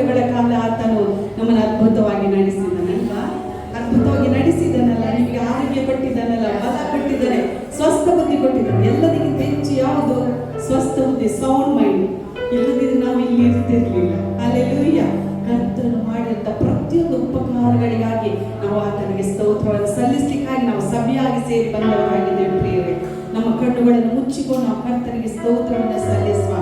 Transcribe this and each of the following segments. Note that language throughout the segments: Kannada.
ಕಾಲ ಆತನು ನಮ್ಮನ್ನು ಅದ್ಭುತವಾಗಿ ನಡೆಸಿದನಲ್ವಾ? ಅದ್ಭುತವಾಗಿ ನಡೆಸಿದನಲ್ಲ, ನಿಮಗೆ ಆರೋಗ್ಯ ಕೊಟ್ಟಿದ್ದಾನಲ್ಲ, ಬಲ ಕೊಟ್ಟಿದ್ದಾನೆ, ಸ್ವಸ್ಥ ಬುದ್ಧಿ ಕೊಟ್ಟಿದ್ದಾನೆ. ಎಲ್ಲದಕ್ಕಿಂತ ಹೆಚ್ಚು ಯಾವುದು? ಸ್ವಸ್ಥ ಬುದ್ಧಿ, ಸೌಂಡ್ ಮೈಂಡ್. ಇಲ್ಲದಿದ್ರೆ ನಾವು ಇಲ್ಲಿ ಇರ್ತಿರ್ಲಿಲ್ಲ. ಹಲ್ಲೆಲೂಯಾ. ಕರ್ತನು ಮಾಡಿದಂತ ಪ್ರತಿಯೊಂದು ಉಪಕಾರಗಳಿಗಾಗಿ ನಾವು ಆತನಿಗೆ ಸ್ತೋತ್ರವನ್ನು ಸಲ್ಲಿಸಲಿಕ್ಕಾಗಿ ನಾವು ಸಭೆಯಾಗಿ ಸೇರಿ ಬಂದವರಾಗಿದ್ದೇವೆ ಪ್ರಿಯರೇ. ನಮ್ಮ ಕಣ್ಣುಗಳನ್ನು ಮುಚ್ಚಿಕೊಂಡು ನಾವು ಕರ್ತನಿಗೆ ಸ್ತೋತ್ರವನ್ನು ಸಲ್ಲಿಸುವ.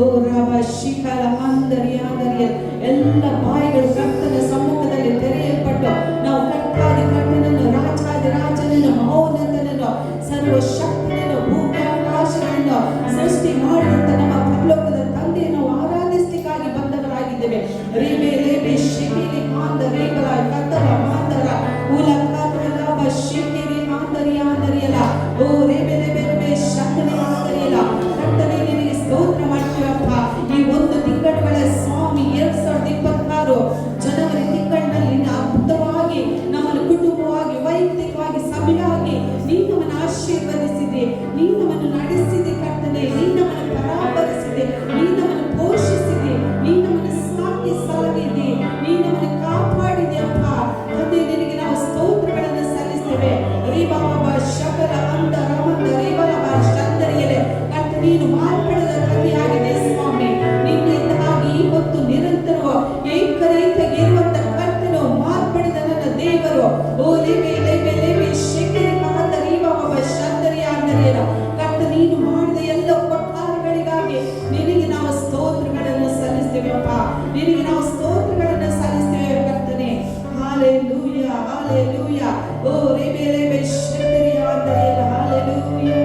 ಓ ರಾಮ ಶಿಖರ ಅಂದರಿಯಾದರಿಯ ಎಲ್ಲ ಬಾಯಿಗಳು ಕರ್ತನ ಸಮ್ಮುಖದಲ್ಲಿ ತೆರೆಯಲ್ಪಟ್ಟು ನಾವು ಕರ್ತಾದಿ ಕರ್ತನನ್ನು, ರಾಜಾದಿ ರಾಜನನ್ನು, ಮಹೋನ್ನತನನ್ನು, ಸರ್ವಶಕ್ತನನ್ನು, ಭೂಮಿ ಆಕಾಶಗಳನ್ನು ಸೃಷ್ಟಿ ಮಾಡಿದಂತ ನಮ್ಮ ಪರಲೋಕದ ತಂದೆಯನ್ನು ಆರಾಧಿಸಲಿಕ್ಕಾಗಿ ಬಂದವರಾಗಿದ್ದೇವೆ. ರೇಬೆ ರೇಬೆ ಶಿಖಿಲಿ ಮಾಂದ ರೇಬಲ ಕತ್ತಲ ಮಾಂದರ ಉಲ ಕತ್ತಲ ಶಿಖಿಲಿ ಮಾಂದರಿಯಾದರಿಯಲ್ಲ. ಓ ರೇಬೆ ರೇಬೆ ರೇಬೆ ಶಕ್ತನೇ ಆದರಿಯಲ್ಲ. ಕರ್ತನೇ ನಿನಗೆ ಸ್ತೋತ್ರ ಮಾಡ್ತೀವಪ್ಪ. ಈ ಒಂದು ತಿಂಗಳುಗಳ ಸ್ವಾಮಿ 2026 ಜನವರಿ ತಿಂಗಳಿನಲ್ಲಿ ಅದ್ಭುತವಾಗಿ ನಮ್ಮನ್ನು ಕುಟುಂಬವಾಗಿ, ವೈಯಕ್ತಿಕವಾಗಿ, ಸಭೆಯಾಗಿ ನೀನು ನಮ್ಮನ್ನು ಆಶೀರ್ವದಿಸಿದೆ, ನೀನು ನಮ್ಮನ್ನು ನಡೆಸಿದೆ ಕರ್ತನೆ, ನೀನು ನಮ್ಮನ್ನು ಪರಾಮರಿಸಿದೆ, ನೀನು ನಮ್ಮನ್ನು ಪೋಷಿಸಿದೆ, ನೀನು ನಮ್ಮನ್ನು ಸಾಕಿ ಸಲಹಿದೆ, ನೀನು ನಮ್ಮನ್ನು ಕಾಪಾಡಿದೆಯಪ್ಪ. ತಂದೆ ನಿನಗೆ ನಾವು ಸ್ತೋತ್ರಗಳನ್ನು ಸಲ್ಲಿಸ್ತೇವೆ. ರೀಬಾಬ ಶಕಲ ಅಂದ ರಮಂದ ರೀಬಾಬ ಶಂದರಿಯಲೆ ಕರ್ತ ನೀನು ಮಾರ್ಪಡದ ತಂದೆಯಾಗಿದೆ ಸ್ವಾಮಿ. ನಿನ್ನಿಂದ ಹಾಗೆ ಇವತ್ತು ನಿರಂತರವ ಏಕರೈತಗಿರುವಂತ ಕರ್ತನು ಮಾರ್ಪಡಿದ ನನ್ನ ದೇವರು. ಓ ಲೇಬೆ ಲೇಬೆ ಲೇಬೆ ಶೆಕೆರಿ ಮಹಂದ ರೀಬಾಬ ಶಂದರಿಯ ಅಂದರಿಯಲ ಕರ್ತ ನೀನು ಮಾಡಿದ ಎಲ್ಲ ಉಪಕಾರಗಳಿಗಾಗಿ ನಿನಗೆ ನಾವು ಸ್ತೋತ್ರಗಳನ್ನು ಸಲ್ಲಿಸ್ತೇವೆಪ್ಪ. ನಿನಗೆ ನಾವು ಸ್ತೋತ್ರಗಳನ್ನು ಸಲ್ಲಿಸ್ತೇವೆ ಕರ್ತನೆ. Hallelujah, hallelujah. ಓ ರೇಬೆ ರೇಬೆ ಶಂದರಿಯ ಅಂದರಿಯಲ. ಹಾಲೆಲೂಯಾ.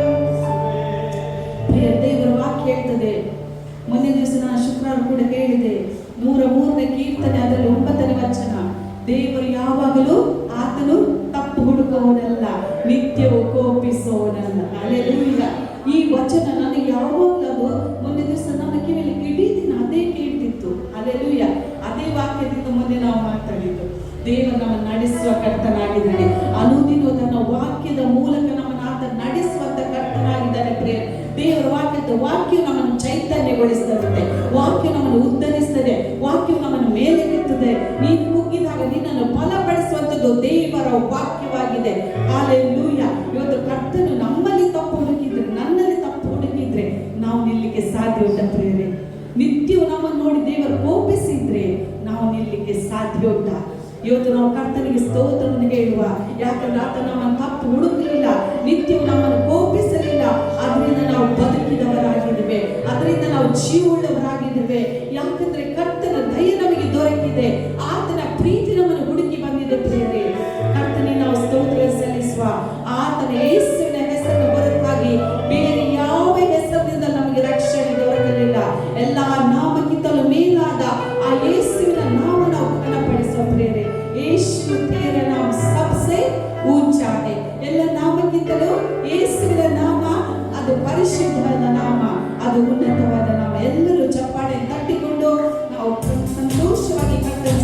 ದೇವರ ವಾಕ್ಯ ಹೇಳ್ತದೆ, ಮೊನ್ನೆ ದಿವಸ ನಾನು ಶುಕ್ರವಾರ ಕೂಡ ಹೇಳಿದೆ, 103ನೇ ಕೀರ್ತನೆ ಅದರಲ್ಲಿ 9ನೇ ವಚನ, ದೇವರು ಯಾವಾಗಲೂ ಆತನು ತಪ್ಪು ಹುಡುಕುವವನಲ್ಲ, ನಿತ್ಯವೂ ಕೋಪಿಸುವವನಲ್ಲ. ಹಲ್ಲೆಲೂಯಾ. ಈ ವಚನ ನನಗೆ ಯಾವಾಗಲೂ ಅದು ಮೊನ್ನೆ ದಿವಸ ನನ್ನ ಕಿವಿಯಲ್ಲಿ ಇಡೀ ದಿನ ಅದೇ ಕೇಳ್ತಿತ್ತು. ಹಲ್ಲೆಲೂಯಾ. ಅದೇ ವಾಕ್ಯದಿಂದ ಮೊನ್ನೆ ನಾವು ಮಾತಾಡಿದ್ದು. ದೇವರು ನಮ್ಮನ್ನು ನಡೆಸುವ ಕರ್ತನಾಗಿದ್ದಾನೆ. ಅನುದಿನ ತನ್ನ ವಾಕ್ಯದ ಮೂಲಕ ನಮ್ಮನ್ನು ಆತ ನಡೆಸುವಂತ ಕರ್ತನಾಗಿದ್ದಾನೆ ಪ್ರಿಯ. ದೇವರ ವಾಕ್ಯ ನಮ್ಮನ್ನು ಚೈತನ್ಯಗೊಳಿಸುತ್ತದೆ, ವಾಕ್ಯ ನಮ್ಮನ್ನು ಉದ್ಧರಿಸ್ತದೆ, ವಾಕ್ಯ ನಮ್ಮನ್ನು ಮೇಲೆತ್ತುತ್ತದೆ. ನೀನು ಕುಗ್ಗಿದಾಗ ನಿನ್ನನ್ನು ಬಲಪಡಿಸುವಂಥದ್ದು ದೇವರ ವಾಕ್ಯವಾಗಿದೆ. ಹಲ್ಲೆಲೂಯಾ. ಇವತ್ತು ಕರ್ತನು ನಮ್ಮಲ್ಲಿ ತಪ್ಪು ಹುಡುಕಿದ್ರೆ, ನನ್ನಲ್ಲಿ ತಪ್ಪು ಹುಡುಕಿದ್ರೆ ನಾವು ನಿಲ್ಲಿಕ್ಕೆ ಸಾಧ್ಯ ಉಂಟ ಪ್ರಿಯರೇ? ನಿತ್ಯವೂ ನಮ್ಮನ್ನು ನೋಡಿ ದೇವರು ಕೋಪಿಸಿದ್ರೆ ನಾವು ನಿಲ್ಲಿಕ್ಕೆ ಸಾಧ್ಯ ಉಂಟ? ಇವತ್ತು ನಾವು ಕರ್ತನಿಗೆ ಸ್ತೋತ್ರವನ್ನು ಹೇಳುವ. ಯಾಕಂದ್ರೆ ಆತ ನಮ್ಮನ್ನು ತಪ್ಪು ಹುಡುಕಲಿಲ್ಲ, ನಿತ್ಯವೂ ನಮ್ಮನ್ನು ಕೋಪಿಸಲಿಲ್ಲ. ಅದರಿಂದ ನಾವು ಬದುಕಿದವರಾಗಿದ್ದೇವೆ, ಅದರಿಂದ ನಾವು ಜೀವವುಳ್ಳವರಾಗಿದ್ದೇವೆ. ಯಾಕಂದ್ರೆ ಕರ್ತನ ದಯೆ ನಮಗೆ ದೊರಕಿದೆ, ಆತನ ಪ್ರೀತಿ ನಮ್ಮನ್ನು ಹುಡುಕಿ ಬಂದಿದೆ ಪ್ರಿಯರೇ. ಕರ್ತನಿಗೆ ನಾವು ಸ್ತೋತ್ರ ಸಲ್ಲಿಸುವ. ಆತನ ಯೇಸುವಿನ ಹೆಸರನ್ನು ಹೊರತಾಗಿ ಬೇರೆ ಯಾವ ಹೆಸರಿನಿಂದ ನಮಗೆ ರಕ್ಷಣೆ ದೊರಕಲಿಲ್ಲ. ಎಲ್ಲ ನಾಮಕ್ಕಿಂತಲೂ ಮೇಲಾದ ಆ ಯೇಸುವಿನ ನಾಮ ನಾವು ಘನಪಡಿಸುವ ಪ್ರಿಯರೇ. ಯೇಸು तेरा नाम सबसे ऊंचा है. ಎಲ್ಲ ನಾಮಕ್ಕಿಂತಲೂ ಯೇಸುವಿನ ನಾಮ ಅದು ಪರಿಶುದ್ಧವಾದ ನಾಮ, ಅದು ಉನ್ನತವಾದ ನಾಮ. ಎಲ್ಲರೂ ಚಪ್ಪಾಳೆ ತಟ್ಟಿಕೊಂಡು ನಾವು ಸಂತೋಷವಾಗಿ ಕರ್ತನ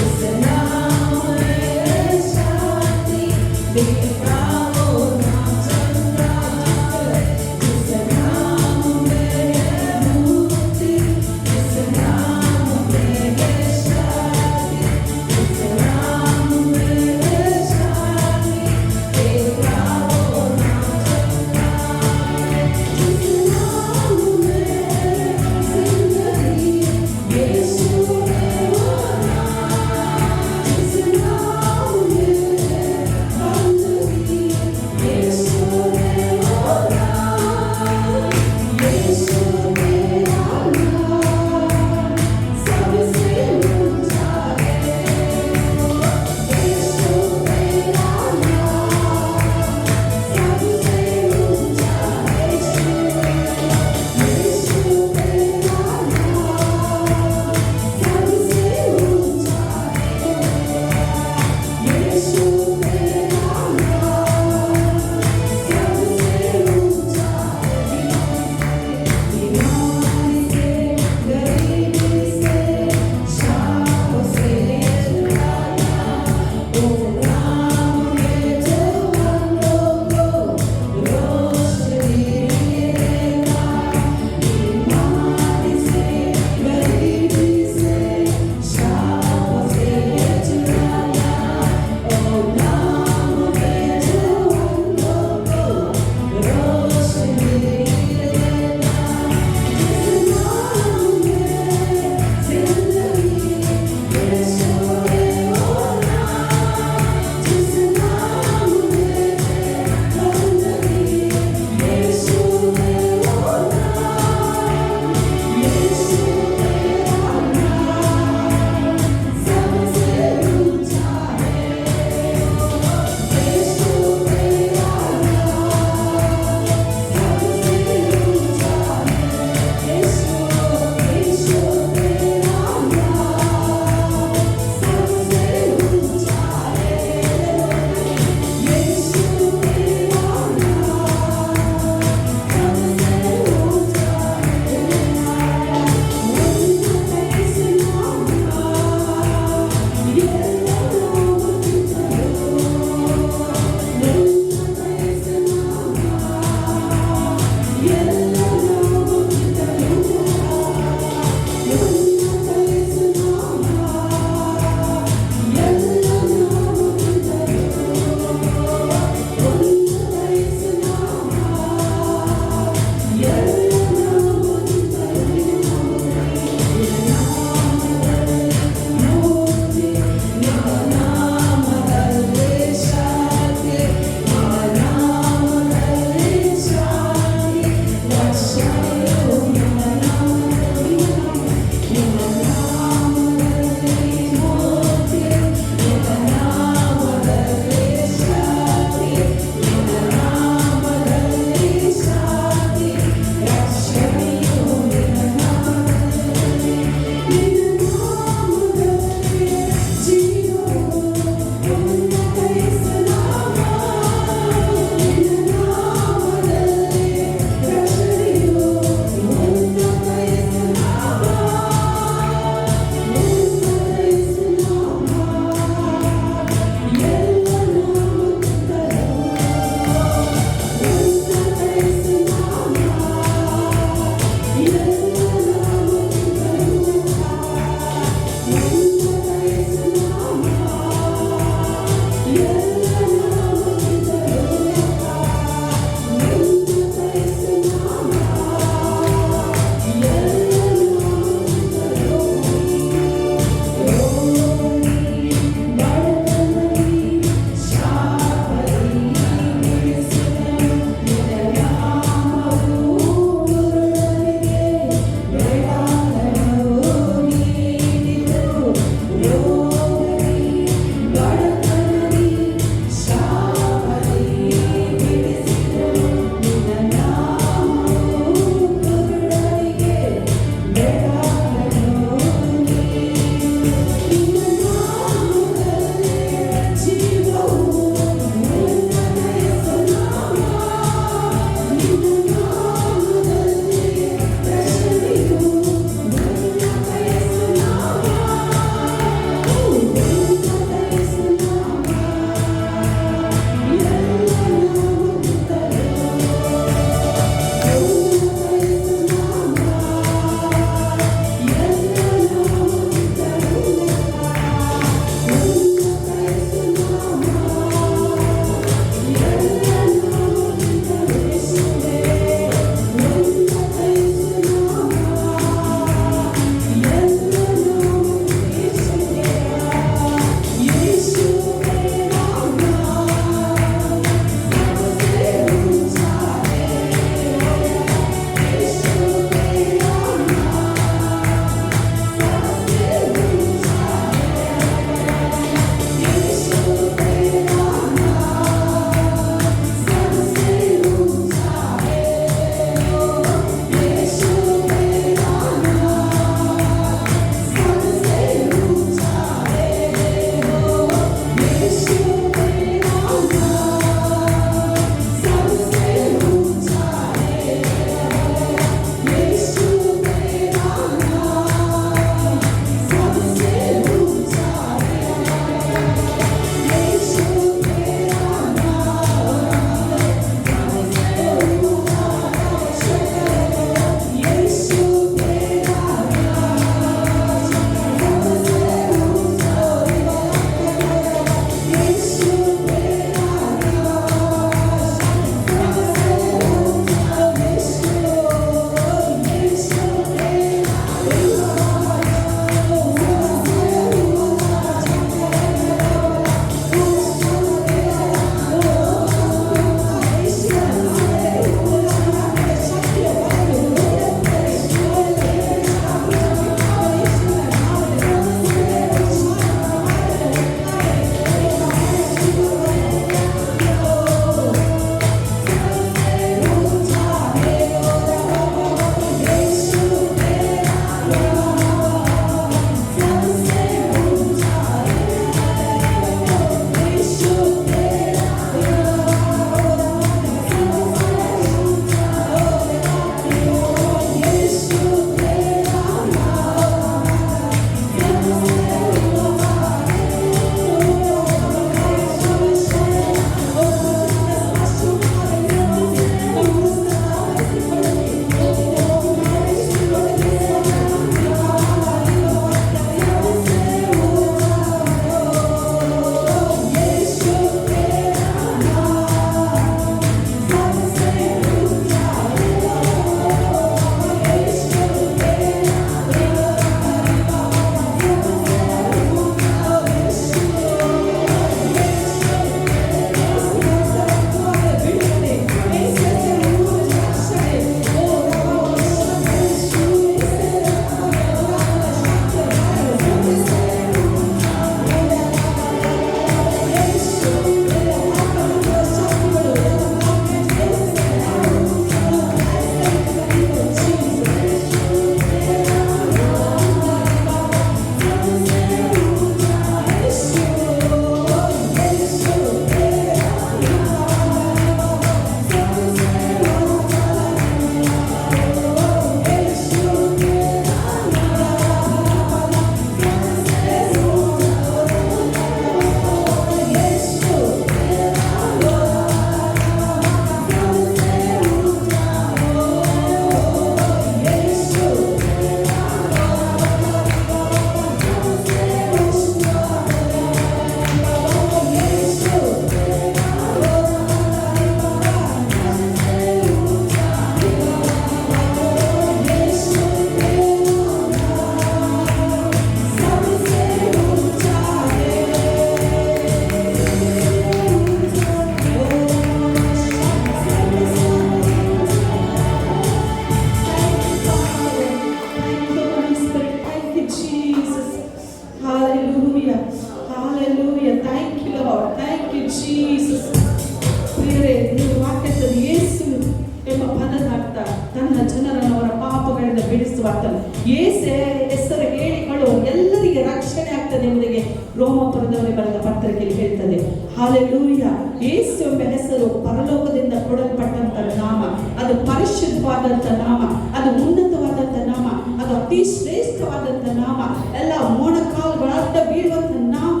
ಬಿಡಿಸುವಾತನು. ಯೇಸು ಹೆಸರು ಹೇಳಿಕೊಳ್ಳುವ ಎಲ್ಲರಿಗೆ ರಕ್ಷಣೆ ಆಗ್ತದೆ ಎಂಬುದಾಗಿ ರೋಮಾಪುರದವರೇ ಬರೆದ ಪತ್ರಿಕೆಯಲ್ಲಿ ಹೇಳ್ತದೆ. ಹಾಲೆಲೂಯ. ಯೇಸು ಎಂಬ ಹೆಸರು ಪರಲೋಕದಿಂದ ಕೊಡಲ್ಪಟ್ಟಂತ ನಾಮ, ಅದು ಪರಿಶುದ್ಧವಾದಂತ ನಾಮ, ಅದು ಉನ್ನತವಾದಂತ ನಾಮ, ಅದು ಅತಿ ಶ್ರೇಷ್ಠವಾದಂತ ನಾಮ, ಎಲ್ಲ ಮೊಣಕಾಲುಗಳ ಅಡ್ಡ ಬೀಳುವಂತ ನಾಮ,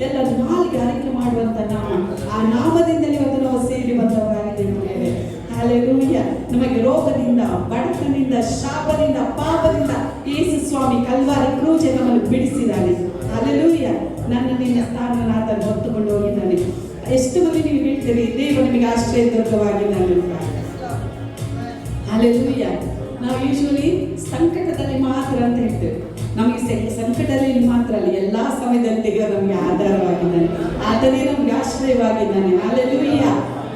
ಎಲ್ಲ ನಾಲಿಗೆ ಅರಿಕೆ ಮಾಡುವಂತ ನಾಮ. ಆ ನಾಮದಿಂದಲೇ ಇವತ್ತು ನಾವು ಸೇರಿ ಬಂದವರಾಗಿದ್ದೇವೆ. ಹಾಲೆಲೂಯ. ನಮಗೆ ರೋಗದಿಂದ, ಬಡತನದಿಂದ, ಶಾಪದಿಂದ, ಪಾಪದಿಂದ ಯೇಸು ಸ್ವಾಮಿ ಕಲ್ವಾರಿ ಕ್ರೂಜೆ ನಮ್ಮನ್ನು ಬಿಡಿಸಿದ್ದಾನೆ. ಹಾಲೆಲೂಯ. ನನ್ನ ನಿನ್ನ ಸ್ಥಾನನಾಥನು ಹೊತ್ತುಕೊಂಡು ಹೋಗಿದ್ದಾನೆ. ಎಷ್ಟು ಮಂದಿ ನೀವು ಹೇಳ್ತೀರಿ ದೇವರು ನಿಮಗೆ ಆಶ್ರಯ ದುರ್ಗವಾಗಿದ್ದಾನೆ ಅಂತ? ಹಾಲೆಲೂಯ. ನಾವು ಯೂಶುವಲಿ ಸಂಕಟದಲ್ಲಿ ಮಾತ್ರ ಅಂತ ಹೇಳ್ತೇವೆ. ನಮಗೆ ಸಂಕಟದಲ್ಲಿ ಮಾತ್ರ ಅಲ್ಲ, ಎಲ್ಲಾ ಸಮಯದಲ್ಲಿ ದೇವರು ನಮಗೆ ಆಧಾರವಾಗಿದ್ದಾನೆ, ಆತನೇ ನಮಗೆ ಆಶ್ರಯವಾಗಿದ್ದಾನೆ. ಹಾಲೆಲೂಯ.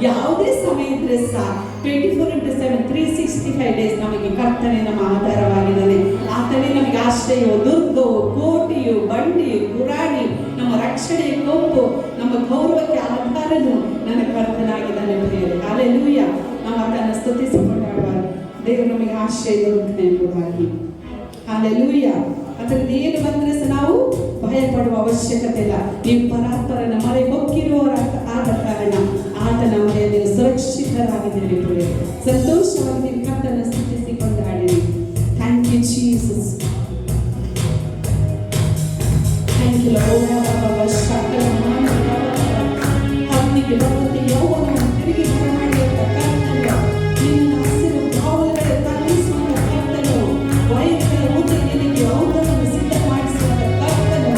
ಯಾವುದೇ ಸಮಯ ಇದ್ರೆ ಸಹ 24x7 365 ಡೇಸ್ ನಮಗೆ ಕರ್ತನೆ ನಮ್ಮ ಆಧಾರವಾಗಿದ್ದಾನೆ. ಆತನೇ ನಮಗೆ ಆಶ್ರಯವು, ದುರ್ಗವು, ಕೋಟೆಯು, ಬಂಡಿಯು, ಗುರಾಣಿ, ನಮ್ಮ ರಕ್ಷಣೆಯ ಕೊಂಬು, ನಮ್ಮ ಗೌರವಕ್ಕೆ ಆಧಾರನು ನನ್ನ ಕರ್ತನಾಗಿದ್ದಾನೆ ಪ್ರಿಯರೇ. ಹಾಲೆಲೂಯ. ನಾವು ಆತನ ಸ್ತುತಿಸಿಕೊಂಡಾಗ ದೇವರು ನಮಗೆ ಆಶ್ರಯ ದುರ್ಗ ಎಂಬುದಾಗಿ. ಹಾಲೆಲೂಯ. ಅದರಿಂದ ಏನು ಬಂದ್ರೆ ಸಹ ನಾವು ಭಯ ಪಡುವ ಅವಶ್ಯಕತೆ ಇಲ್ಲ. ನೀವು ಪರಾತ್ಪರನ ಮರೆ ಹೊಕ್ಕಿರುವವರ ಆದ ಕಾರಣ ಆತನ ಮರೆಯಲ್ಲಿ ಸುರಕ್ಷಿತರಾಗಿದ್ದೀರಿ ಪ್ರಿಯರೇ. ಸಂತೋಷವಾಗಿ ನೀವು ಕರ್ತನ ಸ್ತುತಿಸಿಕೊಂಡಾಡಿರಿ. Thank you Jesus. Thank you Lord. ಹತ್ತಿಗೆ ಬರುವಂತೆ ಯೌವನವನ್ನು ತಿರುಗಿ ಬರಮಾಡಿದಂತ ಕರ್ತನು, ನಿನ್ನ ಹಸಿರು ಕಾವಲುಗಳ ತರಿಸುವಂತ ಕರ್ತನು, ವೈದ್ಯರ ಮುಂದೆ ನಿನಗೆ ಔಷಧವನ್ನು ಸಿದ್ಧ ಮಾಡಿಸುವಂತ ಕರ್ತನು.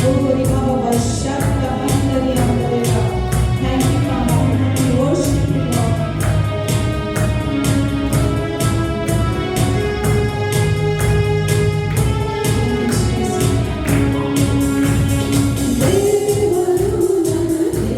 ಓರಿ ಬಾಬಾ ಶಬ್ದ ಬಂದರಿ ಅಂತದೇವ. ಥ್ಯಾಂಕ್ ಯು ಬಾಬಾ. We worship you, Lord. ದೇವರು ನನಗೆ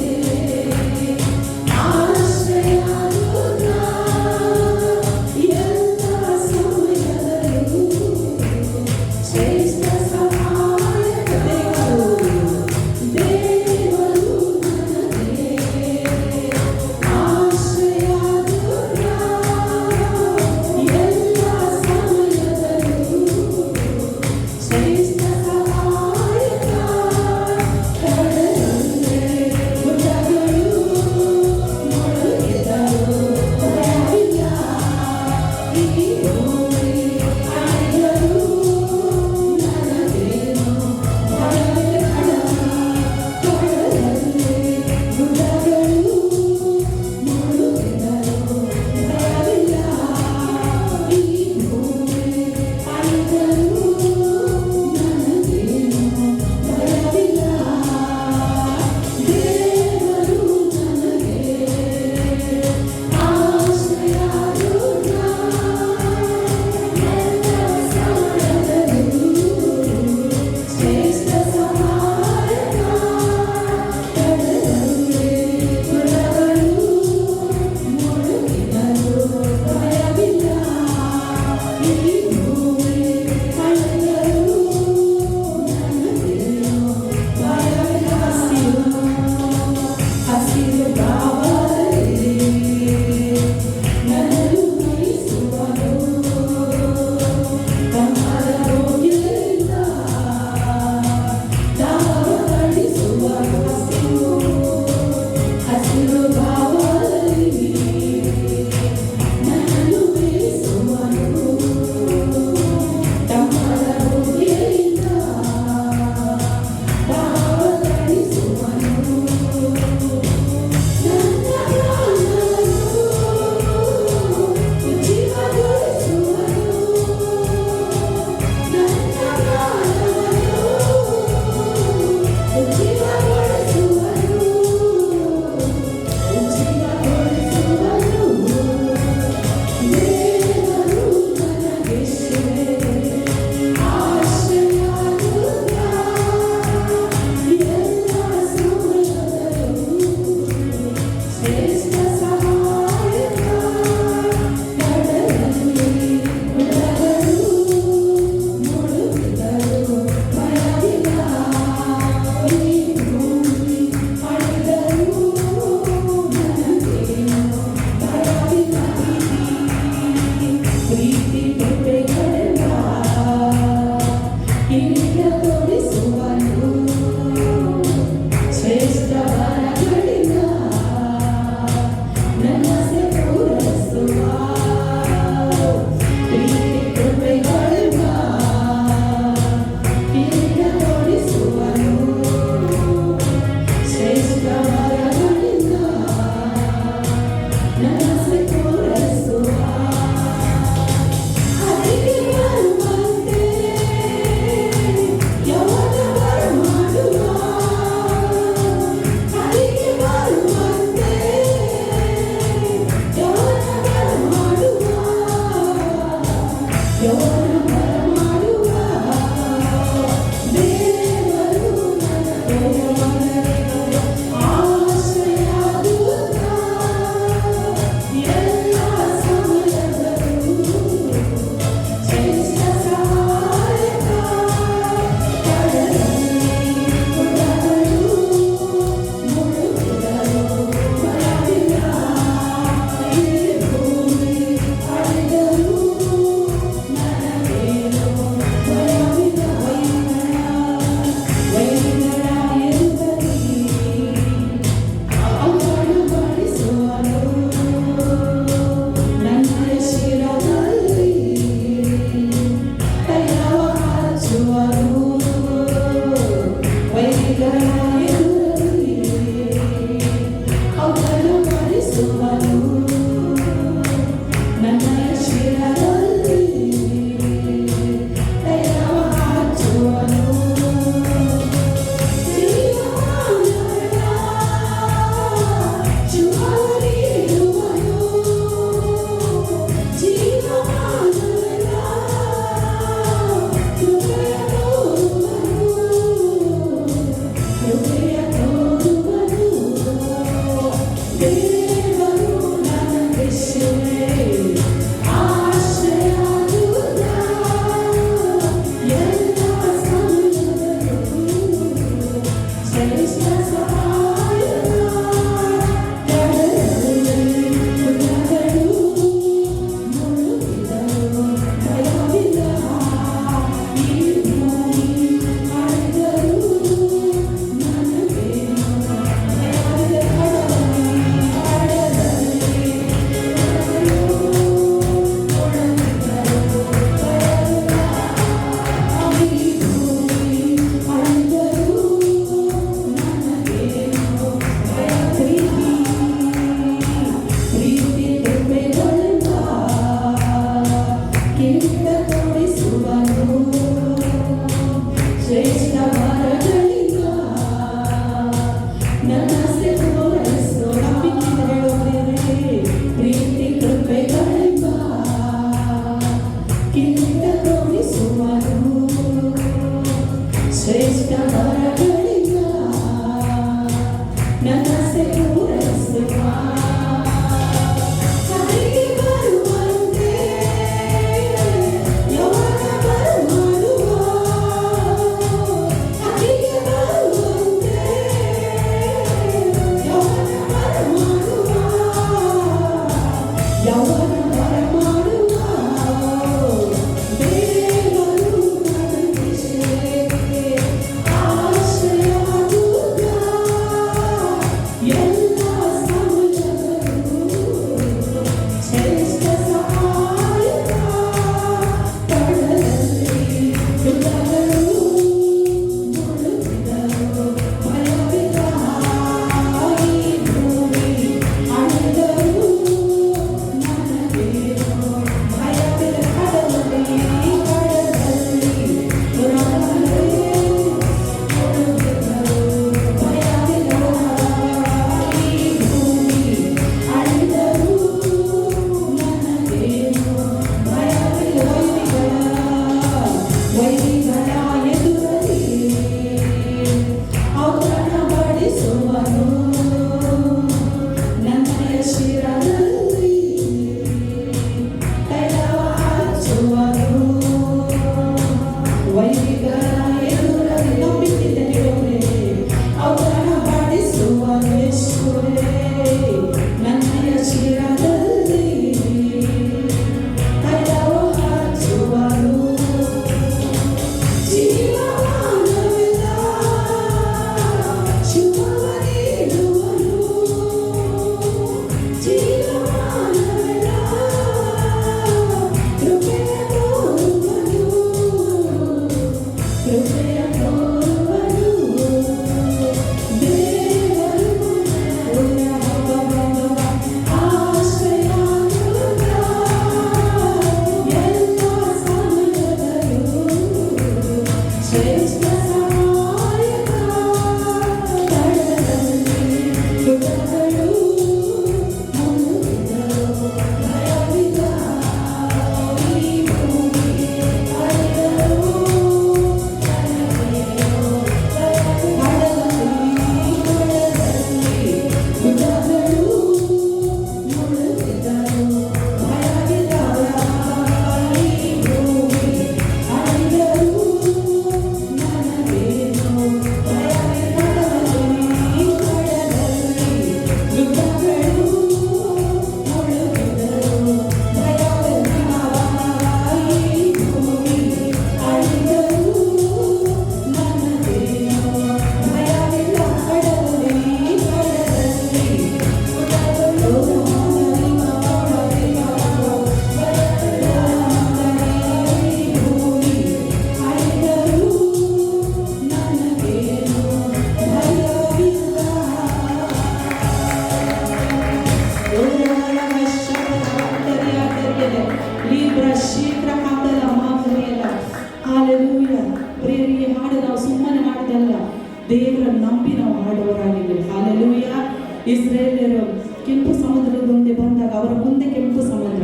ಇಸ್ರೇಲಿಯರು ಕೆಂಪು ಸಮುದ್ರದ ಮುಂದೆ ಬಂದಾಗ ಅವರ ಮುಂದೆ ಕೆಂಪು ಸಮುದ್ರ,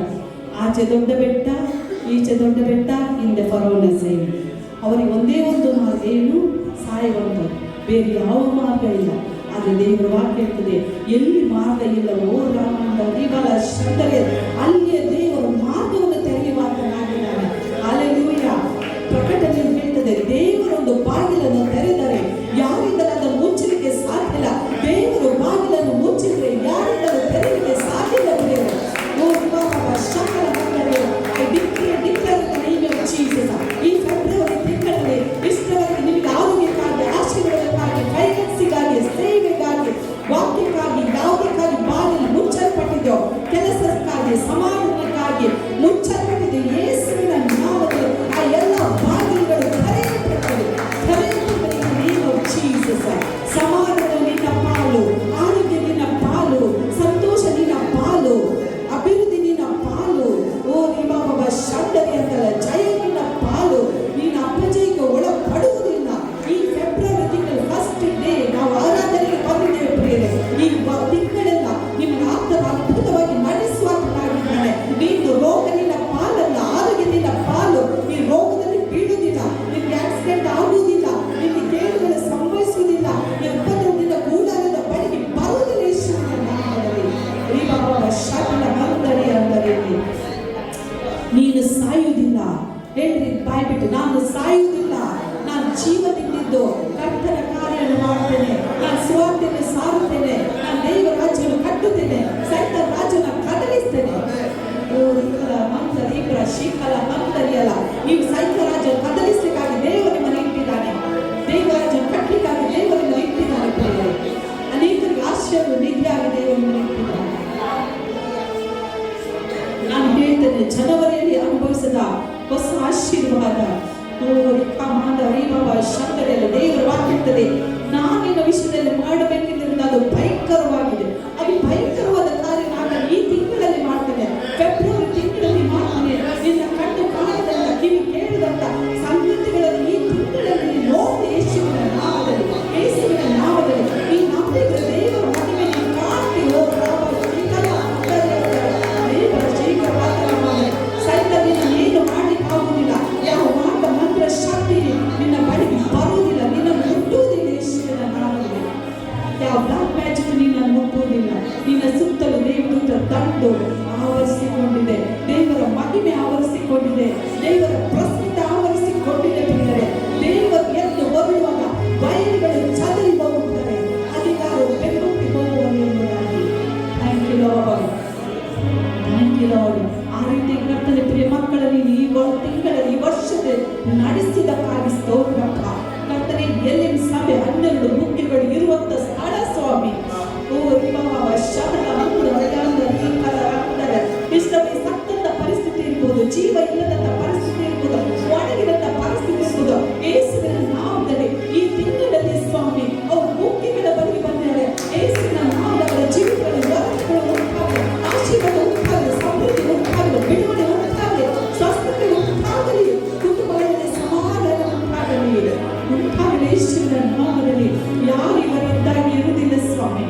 ಆಚೆ ದೊಡ್ಡ ಬೆಟ್ಟ, ಈಚೆ ದೊಡ್ಡ ಬೆಟ್ಟ, ಹಿಂದೆ ಫರೋನ ಸೇನೆ. ಅವರಿಗೆ ಒಂದೇ ಒಂದು ಮಾರ್ಗ, ಏನು? ಸಾಯುವಂಥದ್ದು, ಬೇರೆ ಯಾವ ಮಾರ್ಗ ಇಲ್ಲ. ಆದರೆ ದೇವರ ವಾಕ್ಯ ಹೇಳ್ತದೆ, ಎಲ್ಲಿ ಮಾರ್ಗ ಇಲ್ಲವೋ ರಾಮಂದ ಇವಾಗ ಶಬ್ದವೇ ಅಲ್ಲಿಯೇ ದೇವರು ಮಾರ್ಗವನ್ನು ತೆರೆಯುವಾತನಾಗಿದ್ದಾನೆ. ಹಲ್ಲೆಲೂಯಾ. ಪ್ರಕಟಣೆ ಹೇಳ್ತದೆ, ದೇವರೊಂದು ಬಾಗಿಲನ್ನು ತೆರೆದರೆ ಯಾರಿಂದಲೂ ಅದನ್ನು ಮುಚ್ಚಲಿಕ್ಕೆ ಸಾಧ್ಯ ಇಲ್ಲ. ದೇವರು ಬಾಗಿಲನ್ನು ಮುಚ್ಚಿದ್ರೆ ಯಾರಿಂದಲೂ ತೆರೆಯಲಿಕ್ಕೆ ಸಾಧ್ಯ ಇಲ್ಲ. ಈ ಫೆಬ್ರವರಿ ತಿಂಗಳಲ್ಲಿ ಇಷ್ಟವರೆಗೆ ನಿಮಗೆ ಆರೋಗ್ಯಕ್ಕಾಗಿ, ಆಶೀರ್ವಾದಕ್ಕಾಗಿ, ಫೈನಾನ್ಸಿಗಾಗಿ, ಸೇವೆಗಾಗಿ, ವಾಕ್ಯಕ್ಕಾಗಿ, ಯಾವುದಕ್ಕಾಗಿ ಬಾಗಿಲು ಮುಚ್ಚಲ್ಪಟ್ಟಿದೆಯೋ, ಕೆಲಸಕ್ಕಾಗಿ, ಸಮಾಧಾನಕ್ಕಾಗಿ ಮುಚ್ಚಲ್ಪಟ್ಟಿದೆ, ಯೇಸುವಿನ ನಾಮದಲ್ಲಿ ಆ ಎಲ್ಲ ಬಾಗಿಲುಗಳು ತೆರೆಯಲ್ಪಡುತ್ತವೆ. ಸಮಾಧಾನ ನಿನ್ನ ಪಾಲು, ಆರೋಗ್ಯ ನಿನ್ನ ಪಾಲು, ಸಂತೋಷ ನಿನ್ನ ಪಾಲು, ಅಭಿವೃದ್ಧಿ ನಿನ್ನ ಪಾಲು. ಓ ನಿಮ್ಮ ಶಬ್ದವೇ ಅಂತಲ್ಲ, ಜಯ ನಿನ್ನ ಪಾಲು. ನೀನು ಅಪಜಯಕ್ಕೆ ಒಳಪಡುವುದಿಲ್ಲ. ಈ ಫೆಬ್ರವರಿ ತಿಂಗಳ ಫಸ್ಟ್ ಡೇ ನಾವು ಆರಾಧನೆಗೆ ಬಂದಿದ್ದೇವೆ ಪ್ರಿಯರೇ. ಈ ತಿಂಗಳೆಲ್ಲ ನಿಮ್ಮನ್ನು ಅದ್ಭುತವಾಗಿ ನಡೆಸುವಂತಾಗಿದ್ದಾನೆ. ನೀನು ರೋಗ ನಿನ್ನ ಪಾಲಲ್ಲ, ಆರೋಗ್ಯ ನಿನ್ನ ಪಾಲು. ಈ ರೋಗದಲ್ಲಿ ಬೀಳುವುದಿಲ್ಲ, ನಿನ್ಗೆ ಆಕ್ಸಿಡೆಂಟ್ ಆಗುವುದಿಲ್ಲ, ನಿನ್ಗೆ ಕೇಳುಗಳು ಸಂಭವಿಸುವುದಿಲ್ಲ, ಉಪದ್ರವದಿಂದ ಕೂಡಾರದ ಬಳಿಗೆ ಬರುವುದಿಲ್ಲ. ಯೇಸುವಿನ ನಾಮದಲ್ಲಿ ಶಕಲ ಮಂದರಿ ಅಂದರೆ ನೀನು ಸಾಯುವುದಿಲ್ಲ. ಹೇಳ್ರಿ ಬಾಯ್ಬಿಟ್ಟು, ನಾನು ಸಾಯುವುದಿಲ್ಲ, ನಾನು ಜೀವದಿಂದಿದ್ದು ಕರ್ತನ ಕಾರ್ಯವನ್ನು ಮಾಡ್ತೇನೆ, ನಾನು ಸುವಾರ್ತೆಯನ್ನು ಸಾರುತ್ತೇನೆ, ನಾನು ದೈವ ರಾಜ್ಯವನ್ನು ಕಟ್ಟುತ್ತೇನೆ, ಸೈತ ರಾಜ್ಯನ ಕದಲಿಸ್ತೇನೆ. ಶೀಕಲ ಮಂದರಿಯಲ್ಲ, ನೀವು ಸೈತ ರಾಜ್ಯ ಕದಲಿಸಲಿಕ್ಕಾಗಿ ದೇವರು ನಿಮ್ಮನ್ನು ಇಟ್ಟಿದ್ದಾನೆ, ದೈವ ರಾಜ್ಯ ಕಟ್ಟಲಿಕ್ಕಾಗಿ ದೇವರು ನಿಮ್ಮನ್ನು ಇಟ್ಟಿದ್ದಾನೆ. ಅನೇಕರಿಗೆ ಆಶ್ಚರ್ಯ ನಿಧಿಯಾಗಿ ದೇವರು ನಿಮ್ಮನ್ನು ಇಟ್ಟಿದ್ದಾನೆ. ನಾನು ಹೇಳ್ತೇನೆ, ಜನವರಿಯಲ್ಲಿ ಅನುಭವಿಸಿದ ಹೊಸ ಆಶೀರ್ವಾದ ಶಂಕರೆಲ್ಲ ದೇವರ ವಾಕ್ಯತ್ತದೆ. ನಾನಿನ ವಿಷಯದಲ್ಲಿ ಮಾಡಬೇಕೆಂದ್ರೆ ಅದು ಭಯಂಕರವಾಗಿದೆ. ಅದು ಭಯಂಕರವಾದ ಕಾರ್ಯ ನಾನು ಈ ತಿಂಗಳಲ್ಲಿ ಮಾಡ್ತೇನೆ, ಫೆಬ್ರವರಿ ತಿಂಗಳಲ್ಲಿ ಮಾಡ್ತೇನೆ. ನಿನ್ನ ಕಣ್ಣು ಕಾಣದಂತ, ಕಿವಿ ಕೇಳದಂತ ಸಂಗತಿಗಳನ್ನು ಈ ತಿಂಗಳಲ್ಲಿ ನೋಡಿ ಯೇಸುವಿನ ನಾಮದಲ್ಲಿ, ಯೇಸುವಿನ ನಾಮದಲ್ಲಿ ಈ ನಂಬಿಕೆ ದೇವರ ಮಹಿಮೆ ನೀವು ಕಾಣಿ. ಸೈತ ನಿನ್ನ ಏನು ಮಾಡ್ಲಿಕ್ಕೆ ಆಗುವುದಿಲ್ಲ, ಯಾವ ಮಾಟ ಮಂತ್ರ ಶಕ್ತಿ ನಿನ್ನ ಬಳಿಗೆ ಬರುವುದಿಲ್ಲ, ನಿನ್ನನ್ನು ಮುಟ್ಟುವುದಿಲ್ಲ. ಯೇಸುವಿನ ನಾಮದಲ್ಲಿ ಯಾವ ಬ್ಲಾಕ್ ಮ್ಯಾಜಿಕ್ ನಿನ್ನನ್ನು ಮುಟ್ಟುವುದಿಲ್ಲ. ನಿನ್ನ ಸುತ್ತಲೂ ದೇವದೂತ ದಂಡು ಆವರಿಸಿಕೊಂಡಿದೆ, ದೇವರ ಮಹಿಮೆ ಆವರಿಸಿಕೊಂಡಿದೆ, ದೇವರ ಪ್ರಸಿದ್ಧ ಆವರಿಸಿಕೊಂಡಿದೆ. ಬಿಟ್ಟರೆ ದೇವರು ಎದ್ದು ಬರುವಾಗ ಬಯಲುಗಳು ಚದರಿ ಹೋಗುತ್ತಾರೆ, ಅಧಿಕಾರವು ಬೆಂಬತ್ತಿ ಹೋಗುವವರೆಂಬುದಾಗಿ. Thank you Lord, thank you Lord. ಆ ರೀತಿ ಕರ್ತನೆ ಪ್ರಿಯ ಮಕ್ಕಳಲ್ಲಿ ಈ ತಿಂಗಳಲ್ಲಿ, ಈ ವರ್ಷದ ನಡೆಸಿದಕ್ಕಾಗಿ ಸ್ತೋತ್ರಪ್ಪ. ಕರ್ತನೆ ಎಲ್ಲಿನ ಸಭೆ 12 ಮುಖ್ಯಗಳು ಇರುವಂತ ಸ್ಥಳ ಸ್ವಾಮಿ. ಓ ಇಷ್ಟವೇ ಸತ್ತಂತ ಪರಿಸ್ಥಿತಿ ಇರ್ಬೋದು, ಜೀವ ಇಲ್ಲದಂತ ಪರಿಸ್ಥಿತಿ ಇರ್ಬೋದು, ಒಣಗಿದಂತ ಪರಿಸ್ಥಿತಿ ಇರ್ಬೋದು, ಯೇಸುವಿನ ನಾಮದಲ್ಲಿ ಈ ತಿಂಗಳಲ್ಲಿ ಸ್ವಾಮಿ ಅವರು ಮುಖ್ಯಗಳ ಬಳಿ ಬಂದಿದ್ದಾರೆ. ಯೇಸುವಿನ ನಾಮದ ಜೀವಿತಗಳು ಉಂಟಾಗಲಿ, ಆಶೀರ್ವಾದ ಉಂಟಾಗಲಿ, ಸಮೃದ್ಧಿ ಉಂಟಾಗಲಿ, ಬಿಡುಗಡೆ ಉಂಟಾಗಲಿ, ಸ್ವಸ್ಥತೆ ಉಂಟಾಗಲಿ, ಕುಟುಂಬಗಳಲ್ಲಿ ಸಮಾಧಾನ ಉಂಟಾಗಲಿ. ಯೇಸುವಿನ ನಾಮದಲ್ಲಿ ಯಾರು ಇವರಿದ್ದಾಗಿ ಇರುವುದಿಲ್ಲ ಸ್ವಾಮಿ.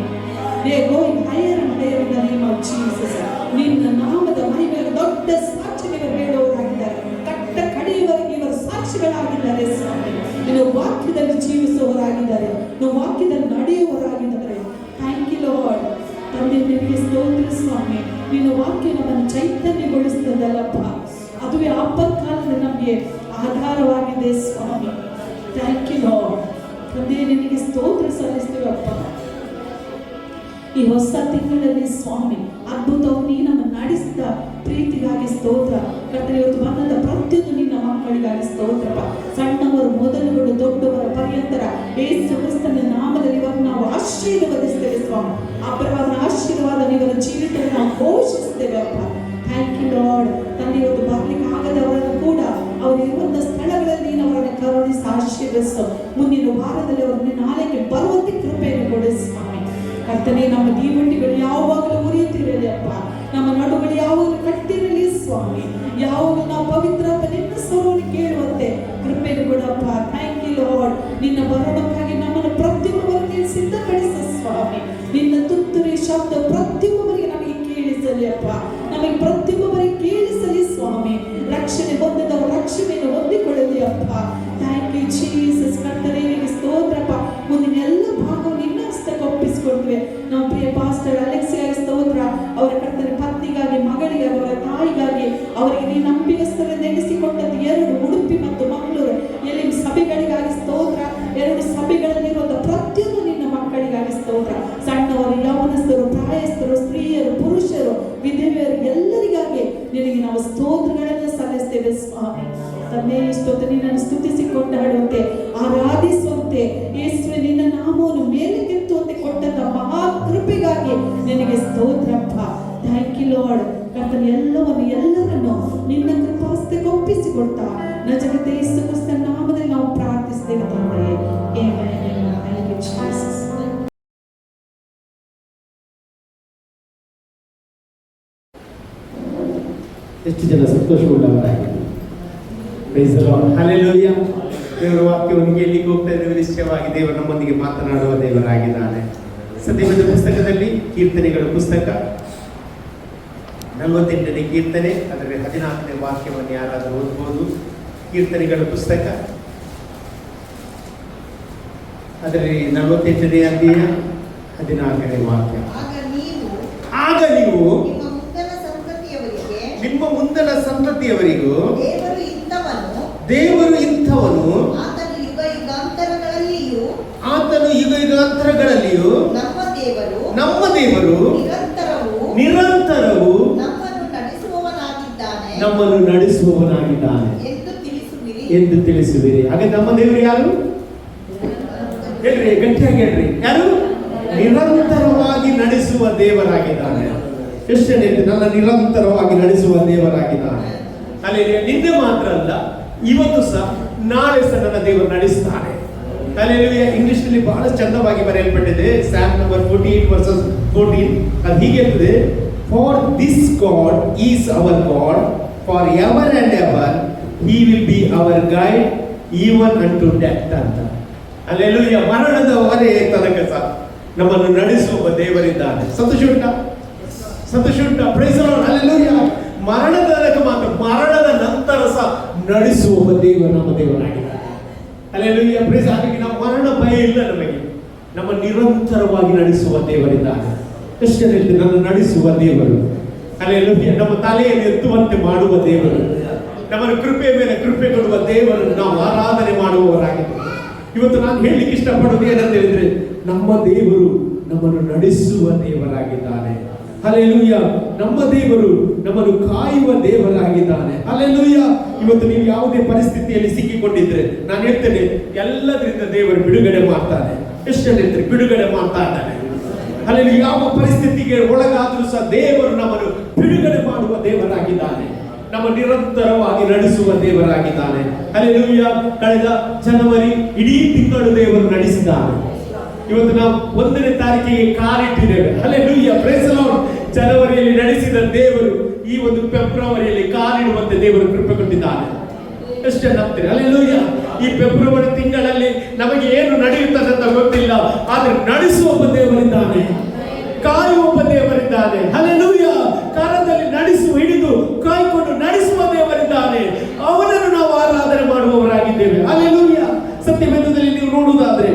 They are going higher and higher in the name of Jesus. ನಿನ್ನ ನಾಮದ ಮಹಿಮೆಯ ದೊಡ್ಡ ಸಾಕ್ಷಿಗಳು ಹೇಳುವವರಾಗಿದ್ದಾರೆ. ಕಟ್ಟ ಕಡೆಯವರೆಗೆ ಇವರು ಸಾಕ್ಷಿಗಳಾಗಿದ್ದಾರೆ ಸ್ವಾಮಿ. ನಿನ್ನ ವಾಕ್ಯದಲ್ಲಿ ಜೀವಿಸುವವರಾಗಿದ್ದಾರೆ, ನಿನ್ನ ವಾಕ್ಯದಲ್ಲಿ ನಡೆಯುವವರಾಗಿದ್ದಾರೆ. Thank you Lord. ತಂದೆ ನಿನಗೆ ಸ್ತೋತ್ರ ಸ್ವಾಮಿ. ನಿನ್ನ ವಾಕ್ಯ ನಮ್ಮನ್ನು ಚೈತನ್ಯಗೊಳಿಸ್ತದಲ್ಲಪ್ಪ, ಅದುವೇ ಆಪತ್ಕಾಲದಲ್ಲಿ ನಮಗೆ ಆಧಾರವಾಗಿದೆ ಸ್ವಾಮಿ. Thank you Lord. ತಂದೆ ನಿನಗೆ ಸ್ತೋತ್ರ ಸಲ್ಲಿಸ್ತೀವಪ್ಪ. ಈ ಹೊಸ ತಿಂಗಳಲ್ಲಿ ಸ್ವಾಮಿ ಅದ್ಭುತವನ್ನು ನೀ ನಮ್ಮ ನಡೆಸಿದ ಪ್ರೀತಿಗಾಗಿ ಸ್ತೋತ್ರ. ಕರ್ತನೆ ಇವತ್ತು ಬಂದ ಪ್ರತಿಯೊಂದು ನಿನ್ನ ಮಕ್ಕಳಿಗಾಗಿ ಸ್ತೋತ್ರಪ್ಪ. ಸಣ್ಣವರು ಮೊದಲುಗಳು ದೊಡ್ಡವರ ಪರ್ಯಂತರ ಯೇಸು ಕ್ರಿಸ್ತನ ನಾಮದಲ್ಲಿ ಇವರನ್ನು ನಾವು ಆಶೀರ್ವದಿಸ್ತೇವೆ ಸ್ವಾಮಿ. ಅಪರವಾದ ಆಶೀರ್ವಾದ ಇವರ ಜೀವಿತವನ್ನು ನಾವು ಘೋಷಿಸ್ತೇವೆ ಅಪ್ಪ. Thank you Lord. ತಂದೆ ಇವತ್ತು ಬರ್ಲಿಕ್ಕೆ ಆಗದವರನ್ನು ಕೂಡ ಅವರು ಇರುವಂತ ಸ್ಥಳಗಳಲ್ಲಿ ನೀನು ಅವರನ್ನು ಕರುಣಿಸಿ ಆಶೀರ್ವದಿಸು. ಮುಂದಿನ ವಾರದಲ್ಲಿ ಅವರು ನಿನ್ನ ಆಲಯಕ್ಕೆ ಬರುವಂತೆ ಕೃಪೆಯನ್ನು ಕೊಡು ಸ್ವಾಮಿ. ಕರ್ತನೆ ನಮ್ಮ ದೀವಟಿಗಳು ಯಾವಾಗಲೂ ಉರಿಯುತ್ತಿರಲಿ ಅಪ್ಪ, ನಮ್ಮ ನಡುಗಳು ಯಾವಾಗಲೂ ಕಟ್ಟಿರಲಿ ಸ್ವಾಮಿ. ಯಾವಾಗಲೂ ನಾವು ಪವಿತ್ರ ನಿನ್ನ ಸ್ವರವನ್ನು ಕೇಳುವಂತೆ ಕೃಪೆಯನ್ನು ಕೊಡಪ್ಪ. Thank you Lord. ನಿನ್ನ ಬರೋಣಕ್ಕಾಗಿ ನಮ್ಮನ್ನು ಪ್ರತಿಯೊಬ್ಬರನ್ನು ಸಿದ್ಧಪಡಿಸ ಸ್ವಾಮಿ. ನಿನ್ನ ತುತ್ತು ಶಬ್ದ ಪ್ರತಿಯೊಬ್ಬರಿಗೆ ನಮಗೆ ಕೇಳಿಸಲಿ ಅಪ್ಪ, ನಮಗೆ ಪ್ರತಿಯೊಬ್ಬರಿಗೆ ಕೇಳಿಸಲಿ ಸ್ವಾಮಿ. ರಕ್ಷಣೆ ಹೊಂದಿದವರು ರಕ್ಷಣೆಯನ್ನು ಹೊಂದಿಕೊಳ್ಳಲಿ ಅಪ್ಪ. Thank you Jesus. ಕರ್ತನೇ ನಿನಗೆ ಸ್ತೋತ್ರಪ್ಪ. ಮುಂದಿನ ಎಲ್ಲ ಭಾಗವನ್ನು ನಿನ್ನ ಹಸ್ತಕ್ಕೆ ಒಪ್ಪಿಸಿಕೊಡ್ತೇವೆ. ನಮ್ಮ ಪ್ರಿಯ ಪಾಸ್ಟರ್ ಅಲೆಕ್ಸಿಯಾಗ ಸ್ತೋತ್ರ. ಅವರ ಕರ್ತನ ಪತ್ನಿಗಾಗಿ, ಮಗಳಿಗಾಗಿ, ಅವರ ತಾಯಿಗಾಗಿ, ಅವರಿಗೆ ನೀನು ನಂಬಿಗಸ್ತರನ್ನು ನೆನೆಸಿಕೊಟ್ಟದ್ದು 2 ಉಡುಪಿ ಮತ್ತು ಮಂಗಳೂರು ಎಲ್ಲಿ ಸಭೆಗಳಿಗಾಗಿ ಸ್ತೋತ್ರ. 2 ಸಭೆಗಳಲ್ಲಿರುವಂತಹ ಪ್ರತಿಯೊಂದು ನಿನ್ನ ಮಕ್ಕಳಿಗಾಗಿ ಸ್ತೋತ್ರ. ಸಣ್ಣವರು, ಯೌವನಸ್ಥರು, ಪ್ರಾಯಸ್ಥರು, ಸ್ತ್ರೀಯರು, ಪುರುಷರು, ವಿಧವೆಯರು ಎಲ್ಲರಿಗಾಗಿ ನಿನಗೆ ನಾವು ಸ್ತೋತ್ರಗಳನ್ನು ಸಲ್ಲಿಸ್ತೇವೆ ಸ್ವಾಮಿ. ತಂದೆ, ಇಷ್ಟೊತ್ತು ನಿನ್ನನ್ನು ಸ್ತುತಿಸಿ ಕೊಂಡಾಡುವಂತೆ, ಆರಾಧಿಸುವಂತೆ, ಯೇಸುವೆ ನಿನ್ನ ನಾಮವನ್ನು ಮೇಲಕ್ಕೆತ್ತುವಂತೆ ಕೊಟ್ಟಂತ ಮಹಾ ಕೃಪೆಗಾಗಿ ನಿನಗೆ ಸ್ತೋತ್ರಪ್ಪ. Thank you lord. ಕರ್ತನ ಎಲ್ಲರನ್ನು ನಿನ್ನ ಕೃಪಾಸ್ತಿಗೆ ಒಪ್ಪಿಸಿಕೊಡ್ತಾ ನಜರೇತ ಯೇಸು ಕ್ರಿಸ್ತನ ನಾಮದಲ್ಲಿ ನಾವು ಪ್ರಾರ್ಥಿಸ್ತೇವೆ ತಂದೆಯೇ. ಆಮೆನ್. Thank you Jesus. ಎಷ್ಟು ಜನ ಸಂತೋಷಗೊಂಡವರಾಗಿ ಪ್ರೈಸ್ ದಿ ಲಾರ್ಡ್. ಹಲ್ಲೆಲೂಯಾ. ದೇವರ ವಾಕ್ಯವನ್ನು ಕೇಳಲಿಕ್ಕೆ ಹೋಗ್ತಾ ಇದ್ದೇವೆ. ನಿಶ್ಚಯವಾಗಿ ದೇವರು ನಮ್ಮೊಂದಿಗೆ ಮಾತನಾಡುವ ದೇವರಾಗಿದ್ದಾನೆ. ಸತ್ಯವೇದ ಪುಸ್ತಕದಲ್ಲಿ ಕೀರ್ತನೆಗಳ ಪುಸ್ತಕ 48ನೇ ಕೀರ್ತನೆ, ಅದರಲ್ಲಿ 14ನೇ ವಾಕ್ಯವನ್ನು ಯಾರಾದರೂ ಓದ್ಬೋದು. ಕೀರ್ತನೆಗಳ ಪುಸ್ತಕ ಅದರಲ್ಲಿ 48ನೇ ಅಧ್ಯಾಯ 14ನೇ ವಾಕ್ಯ. ಆಗ ನೀವು ನಿಮ್ಮ ಮುಂದಣ ಸಂತತಿಯವರಿಗೂ ದೇವರು ಇಂಥವನು, ಆತನು ಯುಗ ಯುಗಾಂತರಗಳಲ್ಲಿಯೂ ನಮ್ಮ ದೇವರು ನಿರಂತರವು ನಮ್ಮನ್ನು ನಡೆಸುವವನಾಗಿದ್ದಾನೆ ಎಂದು ತಿಳಿಸುವಿರಿ. ಹಾಗೆ ನಮ್ಮ ದೇವರು ಯಾರು ಹೇಳ್ರಿ, ಗಟ್ಟಿಯಾಗಿ ಹೇಳ್ರಿ, ಯಾರು? ನಿರಂತರವಾಗಿ ನಡೆಸುವ ದೇವರಾಗಿದ್ದಾನೆ. ಎಷ್ಟು ಜನ ನನ್ನ ನಿರಂತರವಾಗಿ ನಡೆಸುವ ದೇವರಾಗಿದ್ದಾನೆ. ಅಲ್ಲಿ ನಿನ್ನೆ ಮಾತ್ರ ಅಲ್ಲ, ಇವತ್ತು ಸಹ, ನಾಳೆ ಸಹ ನನ್ನ ದೇವರು ನಡೆಸ್ತಾನೆ. ಹಲ್ಲೆಲೂಯಾ. ಇಂಗ್ಲಿಷ್ ನಲ್ಲಿ ಬಹಳ ಚಂದವಾಗಿ ಬರೆಯಲ್ಪಟ್ಟಿದೆ. Psalm number 14:14 ಅದು ಹೀಗೆ ಇರ್ತದೆ, for this God is our God for ever and ever, he will be our guide even unto death ಅಂತ. ಹಲ್ಲೆಲೂಯಾ. ಮರಣದವರೇ ತನಕ ಸಹ ನಮ್ಮನ್ನು ನಡೆಸುವ ದೇವರಿದ್ದಾನೆ. ಸಂತೋಷ ಉಂಟಾ? ಸಂತೋಷ ಉಂಟಾ? Praise the Lord. ಹಲ್ಲೆಲೂಯಾ. ಮರಣದ ತನಕ ಮಾತ್ರ, ಮರಣದ ನಂತರ ಸಹ ನಡೆಸುವ ದೇವರು ನಮ್ಮ ದೇವರಾಗಿದ್ದಾನೆ. ಹಲ್ಲೆಲೂಯಾ. ಪ್ರೈಸ್. ಹಾಗಾಗಿ ನಮ್ಮ ಮರಣ ಭಯ ಇಲ್ಲ ನಮಗೆ. ನಮ್ಮ ನಿರಂತರವಾಗಿ ನಡೆಸುವ ದೇವರಿದ್ದಾನೆ. ಎಷ್ಟು ಜನ ಹೇಳ್ತೀವಿ, ನನ್ನ ನಡೆಸುವ ದೇವರು. ಹಲ್ಲೆಲೂಯಾ. ನಮ್ಮ ತಲೆಯನ್ನು ಎತ್ತುವಂತೆ ಮಾಡುವ ದೇವರು, ನಮ್ಮನ್ನು ಕೃಪೆಯ ಮೇಲೆ ಕೃಪೆ ಕೊಡುವ ದೇವರನ್ನು ನಾವು ಆರಾಧನೆ ಮಾಡುವವರಾಗಿದ್ದೇವೆ. ಇವತ್ತು ನಾನು ಹೇಳಲಿಕ್ಕೆ ಇಷ್ಟಪಡೋದು ಏನಂತ ಹೇಳಿದ್ರೆ, ನಮ್ಮ ದೇವರು ನಮ್ಮನ್ನು ನಡೆಸುವ ದೇವರಾಗಿದ್ದಾನೆ. ಹಲ್ಲೆಲೂಯಾ. ನಮ್ಮ ದೇವರು ನಮ್ಮನ್ನು ಕಾಯುವ ದೇವರಾಗಿದ್ದಾನೆ. ಹಲ್ಲೆಲೂಯಾ. ಇವತ್ತು ನೀವು ಯಾವುದೇ ಪರಿಸ್ಥಿತಿಯಲ್ಲಿ ಸಿಕ್ಕಿಕೊಂಡಿದ್ರೆ ನಾನು ಹೇಳ್ತೇನೆ, ಎಲ್ಲದರಿಂದ ದೇವರು ಬಿಡುಗಡೆ ಮಾಡ್ತಾನೆ. ಎಷ್ಟು ಜನ ಹೇಳ್ತಾರೆ, ಬಿಡುಗಡೆ ಮಾಡ್ತಾ ಇದ್ದಾನೆ. ಹಲ್ಲೆಲೂಯಾ. ಯಾವ ಪರಿಸ್ಥಿತಿಗೆ ಒಳಗಾದರೂ ಸಹ ದೇವರು ನಮ್ಮನ್ನು ಬಿಡುಗಡೆ ಮಾಡುವ ದೇವರಾಗಿದ್ದಾನೆ. ನಮ್ಮ ನಿರಂತರವಾಗಿ ನಡೆಸುವ ದೇವರಾಗಿದ್ದಾನೆ. ಹಲ್ಲೆಲೂಯಾ. ಕಳೆದ ಜನವರಿ ಇಡೀ ತಿಂಗಳು ದೇವರು ನಡೆಸಿದ್ದಾನೆ. ಇವತ್ತು ನಾವು 1ನೇ ತಾರೀಕಿಗೆ ಕಾಲಿಟ್ಟಿದ್ದೇವೆ. ಹಲ್ಲೆಲೂಯಾ. Praise the Lord. ಜನವರಿಯಲ್ಲಿ ನಡೆಸಿದ ದೇವರು ಈ ಒಂದು ಫೆಬ್ರವರಿಯಲ್ಲಿ ಕಾಲಿಡುವಂತೆ ದೇವರು ಕೃಪೆ ಕೊಟ್ಟಿದ್ದಾನೆ. ಎಷ್ಟು ಜನ ನಂಬ್ತೀರಿ? ಹಲ್ಲೆಲೂಯಾ. ಈ ಫೆಬ್ರವರಿ ತಿಂಗಳಲ್ಲಿ ನಮಗೆ ಏನು ನಡೆಯುತ್ತದೆ ಅಂತ ಗೊತ್ತಿಲ್ಲ, ಆದ್ರೆ ನಡೆಸುವ ಒಬ್ಬ ದೇವರಿದ್ದಾನೆ, ಕಾಯುವ ಒಬ್ಬ ದೇವರಿದ್ದಾನೆ. ಹಲ್ಲೆಲೂಯಾ. ಕಾಲದಲ್ಲಿ ಹಿಡಿದು ಕಾಯ್ಕೊಂಡು ನಡೆಸುವ ದೇವರಿದ್ದಾನೆ. ಅವನನ್ನು ನಾವು ಆರಾಧನೆ ಮಾಡುವವರಾಗಿದ್ದೇವೆ. ಹಲ್ಲೆಲೂಯಾ. ಸತ್ಯವೇದದಲ್ಲಿ ನೀವು ನೋಡುವುದಾದ್ರೆ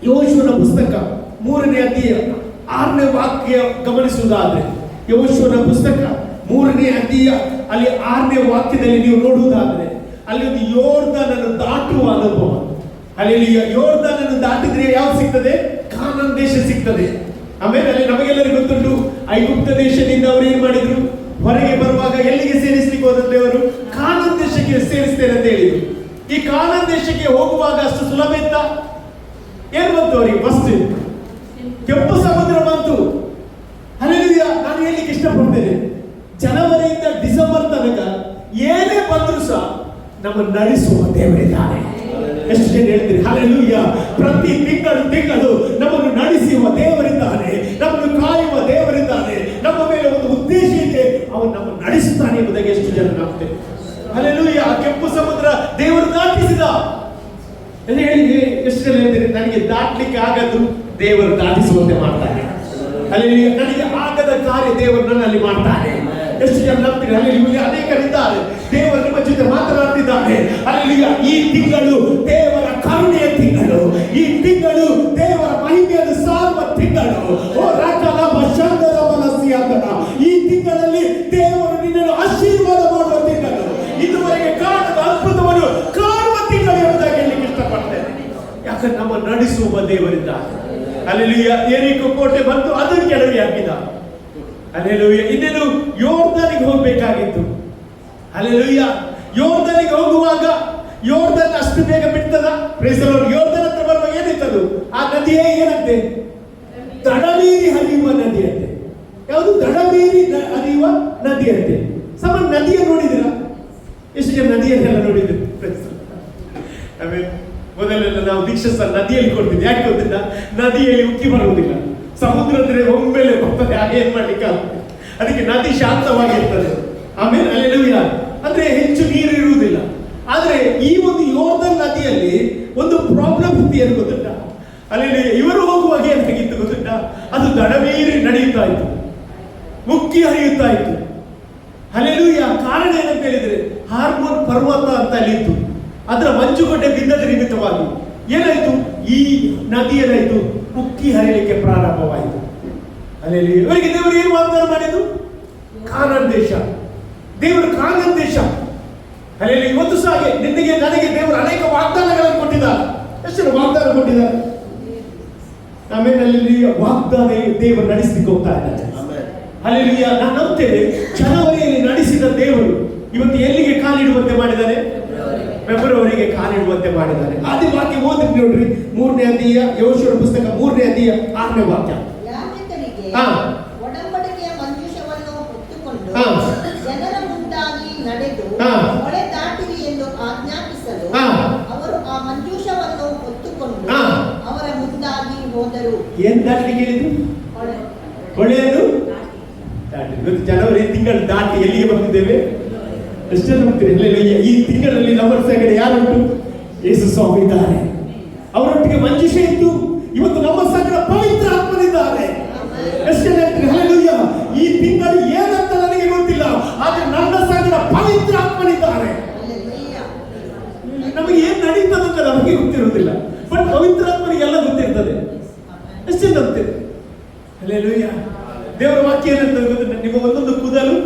ಯೆಹೋಶುವನ ಪುಸ್ತಕ 3ನೇ ಅಧ್ಯಾಯ 6ನೇ ವಾಕ್ಯ ಗಮನಿಸುವುದಾದ್ರೆ, ಯೆಹೋಶುವನ ಪುಸ್ತಕ 3ನೇ ಅಧ್ಯಾಯ ಅಲ್ಲಿ 6ನೇ ವಾಕ್ಯದಲ್ಲಿ ನೀವು ನೋಡುವುದಾದ್ರೆ, ಅಲ್ಲಿ ಒಂದು ಯೋರ್ದಾನನ್ನು ದಾಟುವ ಅನುಭವ. ಅಲ್ಲಿ ಯೋರ್ದಾನನ್ನು ದಾಟಿದ್ರೆ ಯಾವ್ದು ಸಿಗ್ತದೆ? ಕಾನಾನ್ ದೇಶ ಸಿಗ್ತದೆ. ಆಮೇಲೆ ಅಲ್ಲಿ ನಮಗೆಲ್ಲರಿಗೂ ಗೊತ್ತುಂಟು, ಐಗುಪ್ತ ದೇಶದಿಂದ ಅವರು ಏನ್ ಮಾಡಿದ್ರು, ಹೊರಗೆ ಬರುವಾಗ ಎಲ್ಲಿಗೆ ಸೇರಿಸ್ಲಿಕ್ಕೆ ಹೋದಂತೆ ಅವರು ಕಾನಾನ್ ದೇಶಕ್ಕೆ ಸೇರಿಸ್ತೇನೆ ಅಂತ ಹೇಳಿದ್ರು. ಈ ಕಾನಾನ್ ದೇಶಕ್ಕೆ ಹೋಗುವಾಗ ಅಷ್ಟು ಸುಲಭ ಇತ್ತ? ಏನ್ ಬಂತು ಅವರಿಗೆ? ಫಸ್ಟ್ ಕೆಂಪು ಸಮುದ್ರ ಬಂತು. ಹಲ್ಲೆಲೂಯಾ. ನಾನು ಹೇಳಲಿಕ್ಕೆ ಇಷ್ಟಪಡ್ತೇನೆ, ಜನವರಿಯಿಂದ ಡಿಸೆಂಬರ್ ತನಕ ಏನೇ ಬಂದ್ರು ಸಹ ನಮ್ಮ ನಡೆಸುವ ದೇವರಿದ್ದಾನೆ. ಎಷ್ಟು ಜನ ಹೇಳ್ತೀರಿ? ಹಲ್ಲೆಲೂಯಾ. ಪ್ರತಿ ತಿಂಗಳು ನಮ್ಮನ್ನು ನಡೆಸುವ ದೇವರಿದ್ದಾನೆ, ನಮ್ಮನ್ನು ಕಾಯುವ ದೇವರಿದ್ದಾನೆ, ನಮ್ಮ ಮೇಲೆ ಒಂದು ಉದ್ದೇಶ ಇದೆ, ಅವನು ನಮ್ಮನ್ನು ನಡೆಸುತ್ತಾನೆ ಎಂಬುದಾಗಿ ಎಷ್ಟು ಜನ ನಂಬ್ತೇವೆ? ಹಲ್ಲೆಲೂಯಾ. ಕೆಂಪು ಸಮುದ್ರ ದೇವರು ದಾಟಿಸಿದ. ಹೇಳಿ ಎಷ್ಟು ಜನ ಹೇಳ್ತೀರಿ? ನನಗೆ ದಾಟ್ಲಿಕ್ಕೆ ಆಗದು, ದೇವರು ದಾಟಿಸುವಂತೆ ಮಾಡ್ತಾನೆ. ಅಲ್ಲಿ ನನಗೆ ಆಗದ ಕಾರ್ಯ ದೇವರು ನನ್ನಲ್ಲಿ ಮಾಡ್ತಾನೆ. ಎಷ್ಟು ಜನ ನಂಬ್ತೀರಿ? ಅಲ್ಲಿ ಇಲ್ಲಿ ಅನೇಕರಿದ್ದಾರೆ, ದೇವರು ನಿಮ್ಮ ಜೊತೆ ಮಾತನಾಡ್ತಿದ್ದಾರೆ. ಅಲ್ಲಿ ಈ ತಿಂಗಳು ದೇವರ ಕರುಣೆಯ ತಿಂಗಳು, ಈ ತಿಂಗಳು ದೇವರ ಮಹಿಮೆಯನ್ನು ಸಾರುವ ತಿಂಗಳು. ಓ ರಾಕಲಮ ಶಂಕರಮನಸ್ಸಿ ಅಂತ ಈ ತಿಂಗಳಲ್ಲಿ ದೇವರು ನಿನ್ನನ್ನು ಆಶೀರ್ವಾದ ಮಾಡುವ ತಿಂಗಳು, ಇದುವರೆಗೆ ಕಾಣದ ಅದ್ಭುತವನ್ನು ಕಾಣುವ ತಿಂಗಳು ಎಂಬುದಾಗಿ ಹೇಳಲಿಕ್ಕೆ ಇಷ್ಟಪಡ್ತೇನೆ. ಯಾಕಂದ್ರೆ ನಮ್ಮ ನಡೆಸುವ ದೇವರಿಂದ ಅಲ್ಲೆಲೂಯ. ಯೆರಿಕೋ ಕೋಟೆ ಬಂದು ಅದನ್ನು ಕೆಡವಿ ಹಾಕಿದ. ಅಲ್ಲೆಲೂಯ. ಇನ್ನೇನು ಯೋರ್ದನಿಗೆ ಹೋಗ್ಬೇಕಾಗಿತ್ತು. ಅಲ್ಲೆಲೂಯ. ಯೋರ್ದನಿಗೆ ಹೋಗುವಾಗ ಯೋರ್ದನ್ ಅಷ್ಟು ಬೇಗ ಬಿಡ್ತದ? Praise the Lord. ಯೋರ್ದನ್ ಹತ್ರ ಬರುವಾಗ ಏನಿತ್ತದು? ಆ ನದಿಯೇ ಏನಂತೆ? ದಡಮೀರಿ ಹರಿಯುವ ನದಿಯಂತೆ. ಯಾವುದು? ದಡಮೀರಿ ಹರಿಯುವ ನದಿಯಂತೆ. ಸಾಮಾನ್ಯ ನದಿಯನ್ನು ನೋಡಿದಿರಾ? ಎಷ್ಟು ಜನ ನದಿಯನ್ನೆಲ್ಲ ನೋಡಿದ್ರು? ಆಮೇಲೆ ಮೊದಲೆಲ್ಲ ನಾವು ದೀಕ್ಷಾ ನದಿಯಲ್ಲಿ ಕೊಡ್ತಿದ್ವಿ. ಯಾಕೆ ಗೊತ್ತಿಲ್ಲ? ನದಿಯಲ್ಲಿ ಉಕ್ಕಿ ಬರುವುದಿಲ್ಲ. ಸಮುದ್ರ ಅಂದ್ರೆ ಒಮ್ಮೆಲೆ ಬರ್ತದೆ, ಹಾಗೆ ಏನ್ ಮಾಡ್ಲಿಕ್ಕೆ ಆಗುತ್ತೆ. ಅದಕ್ಕೆ ನದಿ ಶಾಂತವಾಗಿರ್ತದೆ. ಆಮೇಲೆ ಅಲ್ಲೆಲೂಯ ಅಂದ್ರೆ ಹೆಚ್ಚು ನೀರು ಇರುವುದಿಲ್ಲ. ಆದ್ರೆ ಈ ಒಂದು ಯೋರ್ದನ್ ನದಿಯಲ್ಲಿ ಒಂದು ಪ್ರಾಬ್ಲಮ್ ಇತ್ತು. ಏನು ಗೊತ್ತುಂಟ? ಅಲ್ಲಿ ಇವರು ಹೋಗುವಾಗ ಏನಾಗಿತ್ತು ಗೊತ್ತುಂಟ? ಅದು ದಡಮೀರಿ ನಡೆಯುತ್ತಾ ಇತ್ತು, ಉಕ್ಕಿ ಹರಿಯುತ್ತಾ ಇತ್ತು. ಅಲ್ಲೆಲೂಯ. ಕಾರಣ ಏನಂತ ಹೇಳಿದ್ರೆ ಹಾರ್ಮೋನ್ ಪರ್ವತ ಅಂತ ಅಲ್ಲಿತ್ತು. ಅದರ ಮಂಜುಗಡ್ಡೆ ಬಿದ್ದದ ನಿಮಿತ್ತವಾಗಿ ಏನಾಯ್ತು? ಈ ನದಿ ಏನಾಯ್ತು? ಉಕ್ಕಿ ಹರಿಯಲಿಕ್ಕೆ ಪ್ರಾರಂಭವಾಯಿತು. ಅಲ್ಲಿ ಇವರಿಗೆ ದೇವರು ಏನು ವಾಗ್ದಾನ ಮಾಡಿದ್ದು? ಕಾನಾನ್ ದೇಶ. ದೇವರು ಕಾನಾನ್ ದೇಶ. ಅಲ್ಲಿ ಇವತ್ತು ಸಹ ಹಾಗೆ ನಿನಗೆ ನನಗೆ ದೇವರು ಅನೇಕ ವಾಗ್ದಾನಗಳನ್ನು ಕೊಟ್ಟಿದ್ದಾರೆ. ಎಷ್ಟು ವಾಗ್ದಾನ ಕೊಟ್ಟಿದ್ದಾರೆ? ಆಮೇಲೆ ಅಲ್ಲಿ ವಾಗ್ದಾನ ದೇವರು ನಡೆಸಲಿಕ್ಕೆ ಹೋಗ್ತಾ ಇದ್ದಾರೆ. ಅಲ್ಲಿ ನಾನು ನಂಬ್ತೇನೆ, ಜನವರಿಯಲ್ಲಿ ನಡೆಸಿದ ದೇವರು ಇವತ್ತು ಎಲ್ಲಿಗೆ ಕಾಲಿಡುವಂತೆ ಮಾಡಿದ್ದಾನೆ? ಫೆಬ್ರವರಿಗೆ ಕಾಲಿಡುವಂತೆ ಮಾಡಿದ್ದಾನೆ. ಆದಿ ವಾಕ್ಯ ಓದಿ ನೋಡ್ರಿ, 3ನೇ ಅಧ್ಯಾಯ, ಯೋಶುವ ಪುಸ್ತಕ 3ನೇ ಅಧ್ಯಾಯ 6ನೇ ವಾಕ್ಯ. ಒಡಂಬಡಿಕೆಯ ಮಂಜೂಷವನ್ನು ಹೊತ್ತುಕೊಂಡು ಜನರ ಮುಂದಾಗಿ ನಡೆದು ಹೊಳೆ ದಾಟಿರಿ ಎಂದು ಆಜ್ಞಾಪಿಸಲು ಅವರು ಆ ಮಂಜೂಷವನ್ನು ಹೊತ್ತುಕೊಂಡು ಅವರ ಮುಂದಾಗಿ ಹೋದರು. ಏನ್ ದಾಟಲಿಕ್ಕೆ ಹೇಳಿದ್ರು? ಹೊಳೆಯನ್ನು ದಾಟಿ. ಜನವರಿ ತಿಂಗಳು ದಾಟಿ ಎಲ್ಲಿಗೆ ಬಂದಿದ್ದೇವೆ? ಎಷ್ಟೇ ನಂಬ್ತೀರಿ? ಈ ತಿಂಗಳಲ್ಲಿ ನಮ್ಮ ಸಂಗಡ ಯಾರುಂಟು? ಯೇಸು ಸ್ವಾಮಿ ಇದ್ದಾರೆ. ಅವರೊಟ್ಟಿಗೆ ಮಂಜುಷ ಇತ್ತು. ಇವತ್ತು ನಮ್ಮ ಸಂಗಡ ಪವಿತ್ರ ಆತ್ಮನಿದ್ದಾರೆ. ಎಷ್ಟೇ ನಂಬ್ತೀರಿ? ಹಲ್ಲೆಲೂಯಾ. ಈ ತಿಂಗಳು ಏನಂತ ನನಗೆ ಗೊತ್ತಿಲ್ಲ, ಆದ್ರೆ ನನ್ನ ಸಂಗಡ ಪವಿತ್ರ ಆತ್ಮನಿದ್ದಾರೆ. ನಮಗೆ ಏನ್ ನಡೀತದಂತ ನಮಗೆ ಗೊತ್ತಿರುವುದಿಲ್ಲ, ಬಟ್ ಪವಿತ್ರ ಆತ್ಮನಿಗೆಲ್ಲ ಗೊತ್ತಿರ್ತದೆ. ಎಷ್ಟೇ ನಂಬ್ತೀರಿ? ಹಲ್ಲೆಲೂಯಾ. ದೇವರ ವಾಕ್ಯ ಏನಂತ ಗೊತ್ತಿಲ್ಲ, ನಿಮ್ಮ ಒಂದೊಂದು ಕೂದಲು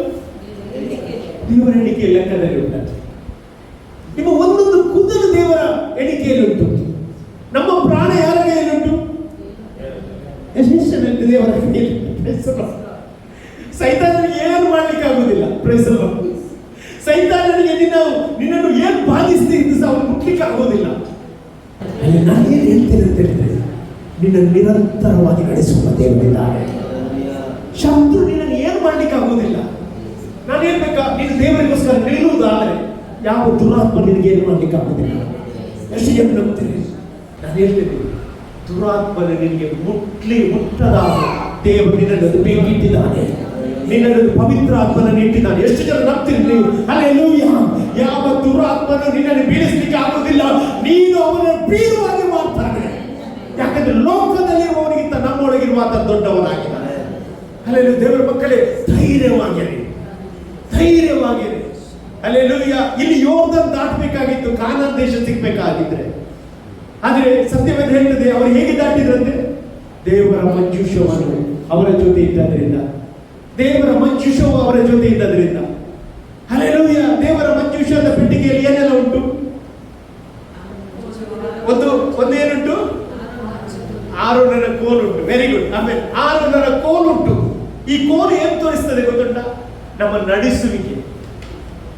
ದೇವರ ಎಣಿಕೆ ಲೆಕ್ಕದಲ್ಲಿ ಉಂಟು. ನಿಮ್ಮ ಒಂದೊಂದು ಕೂದಲು ದೇವರ ಎಣಿಕೆಯಲ್ಲಿ ಉಂಟು. ನಮ್ಮ ಪ್ರಾಣ ಯಾರ ಕೈಯಲ್ಲಿ ಉಂಟು? ದೇವರ ಕೈಯಲ್ಲಿ. ಸೈತಾನನಿಗೆ ಏನು ಮಾಡ್ಲಿಕ್ಕೆ ಆಗುದಿಲ್ಲ. ಸೈತಾನನಿಗೆ ನಿನ್ನನ್ನು ಏನು ಬಾಧಿಸ್ತೀರಿ ಸಹ ಅವನು ಮುಟ್ಲಿಕ್ಕೆ ಆಗೋದಿಲ್ಲ. ಅಲ್ಲಿ ನಾನೇನು ಹೇಳ್ತೇನೆ ಅಂತ ಹೇಳಿದ್ರೆ, ನಿನ್ನನ್ನು ನಿರಂತರವಾಗಿ ನಡೆಸುವ ದೇವರಿದ್ದಾರೆ. ಶತ್ರು ನಿನ್ನನ್ನು ಏನು ಮಾಡ್ಲಿಕ್ಕೆ ಆಗೋದಿಲ್ಲ. ನಾನು ಹೇಳ್ಬೇಕಾ? ನೀನು ದೇವರಿಗೋಸ್ಕರ ನಿಲ್ಲುವುದಾದ್ರೆ ಯಾವ ದುರಾತ್ಮ ನಿನಗೆ ಏನು ಮಾಡ್ಲಿಕ್ಕೆ ಆಗುದಿಲ್ಲ. ಎಷ್ಟು ಜನ ನಂಬ್ತೀರಿ? ನಾನು ಹೇಳ್ತೇನೆ, ದುರಾತ್ಮನ ನಿನಗೆ ಮುಟ್ಟದ ದೇವರು ನಿನ್ನನ್ನು ಬೇಕಿಟ್ಟಿದ್ದಾನೆ, ನಿನ್ನನ್ನು ಪವಿತ್ರ ಆತ್ಮನನ್ನು ಇಟ್ಟಿದ್ದಾನೆ. ಎಷ್ಟು ಜನ ನಂಬ್ತೀರಿ ನೀವು? ಹಲ್ಲೆಲೂಯಾ. ಯಾವ ದುರಾತ್ಮನು ನಿನ್ನನ್ನು ಬೀಳಿಸ್ಲಿಕ್ಕೆ ಆಗುದಿಲ್ಲ, ನೀನು ಅವನನ್ನು ಬೀಳುವಾಗಿ ಮಾಡ್ತಾನೆ. ಯಾಕಂದ್ರೆ ಲೋಕದಲ್ಲಿರುವವನಿಗಿಂತ ನಮ್ಮೊಳಗಿರುವಂತ ದೊಡ್ಡವನಾಗಿದ್ದಾನೆ. ಹಲ್ಲೆಲೂಯಾ. ದೇವರ ಮಕ್ಕಳೇ, ಧೈರ್ಯವಾಗಿರಿ, ಧೈರ್ಯವಾಗಿರಿ. ಹಲ್ಲೆಲೂಯಾ. ಇಲ್ಲಿ ಯೋರ್ದನ್ ದಾಟಬೇಕಾಗಿತ್ತು, ಕಾನಾನ್ ದೇಶ ಸಿಗ್ಬೇಕಾಗಿದ್ರೆ. ಆದ್ರೆ ಸತ್ಯವೇದ ಹೇಳ್ತದೆ, ಅವರು ಹೇಗೆ ದಾಟಿದ್ರಂತೆ? ದೇವರ ಮಂಜೂಷವನ್ನು ಅವರ ಜೊತೆ ಇದ್ದದ್ರಿಂದ, ದೇವರ ಮಂಜೂಷವು ಅವರ ಜೊತೆ ಇದ್ದದ್ರಿಂದ. ಹಲ್ಲೆಲೂಯಾ. ದೇವರ ಮಂಜೂಷದ ಪೆಟ್ಟಿಗೆಯಲ್ಲಿ ಏನೆಲ್ಲ ಉಂಟು? ಒಂದೇನುಂಟು? ಆರೋನನ ಕೋಲುಂಟು. Very good. ಆಮೇಲೆ ಆರೋನನ ಕೋಲುಂಟು. ಈ ಕೋಲು ಏನು ತೋರಿಸ್ತದೆ ಗೊತ್ತುಂಟ? ನಮ್ಮ ನಡೆಸುವಿಕೆ.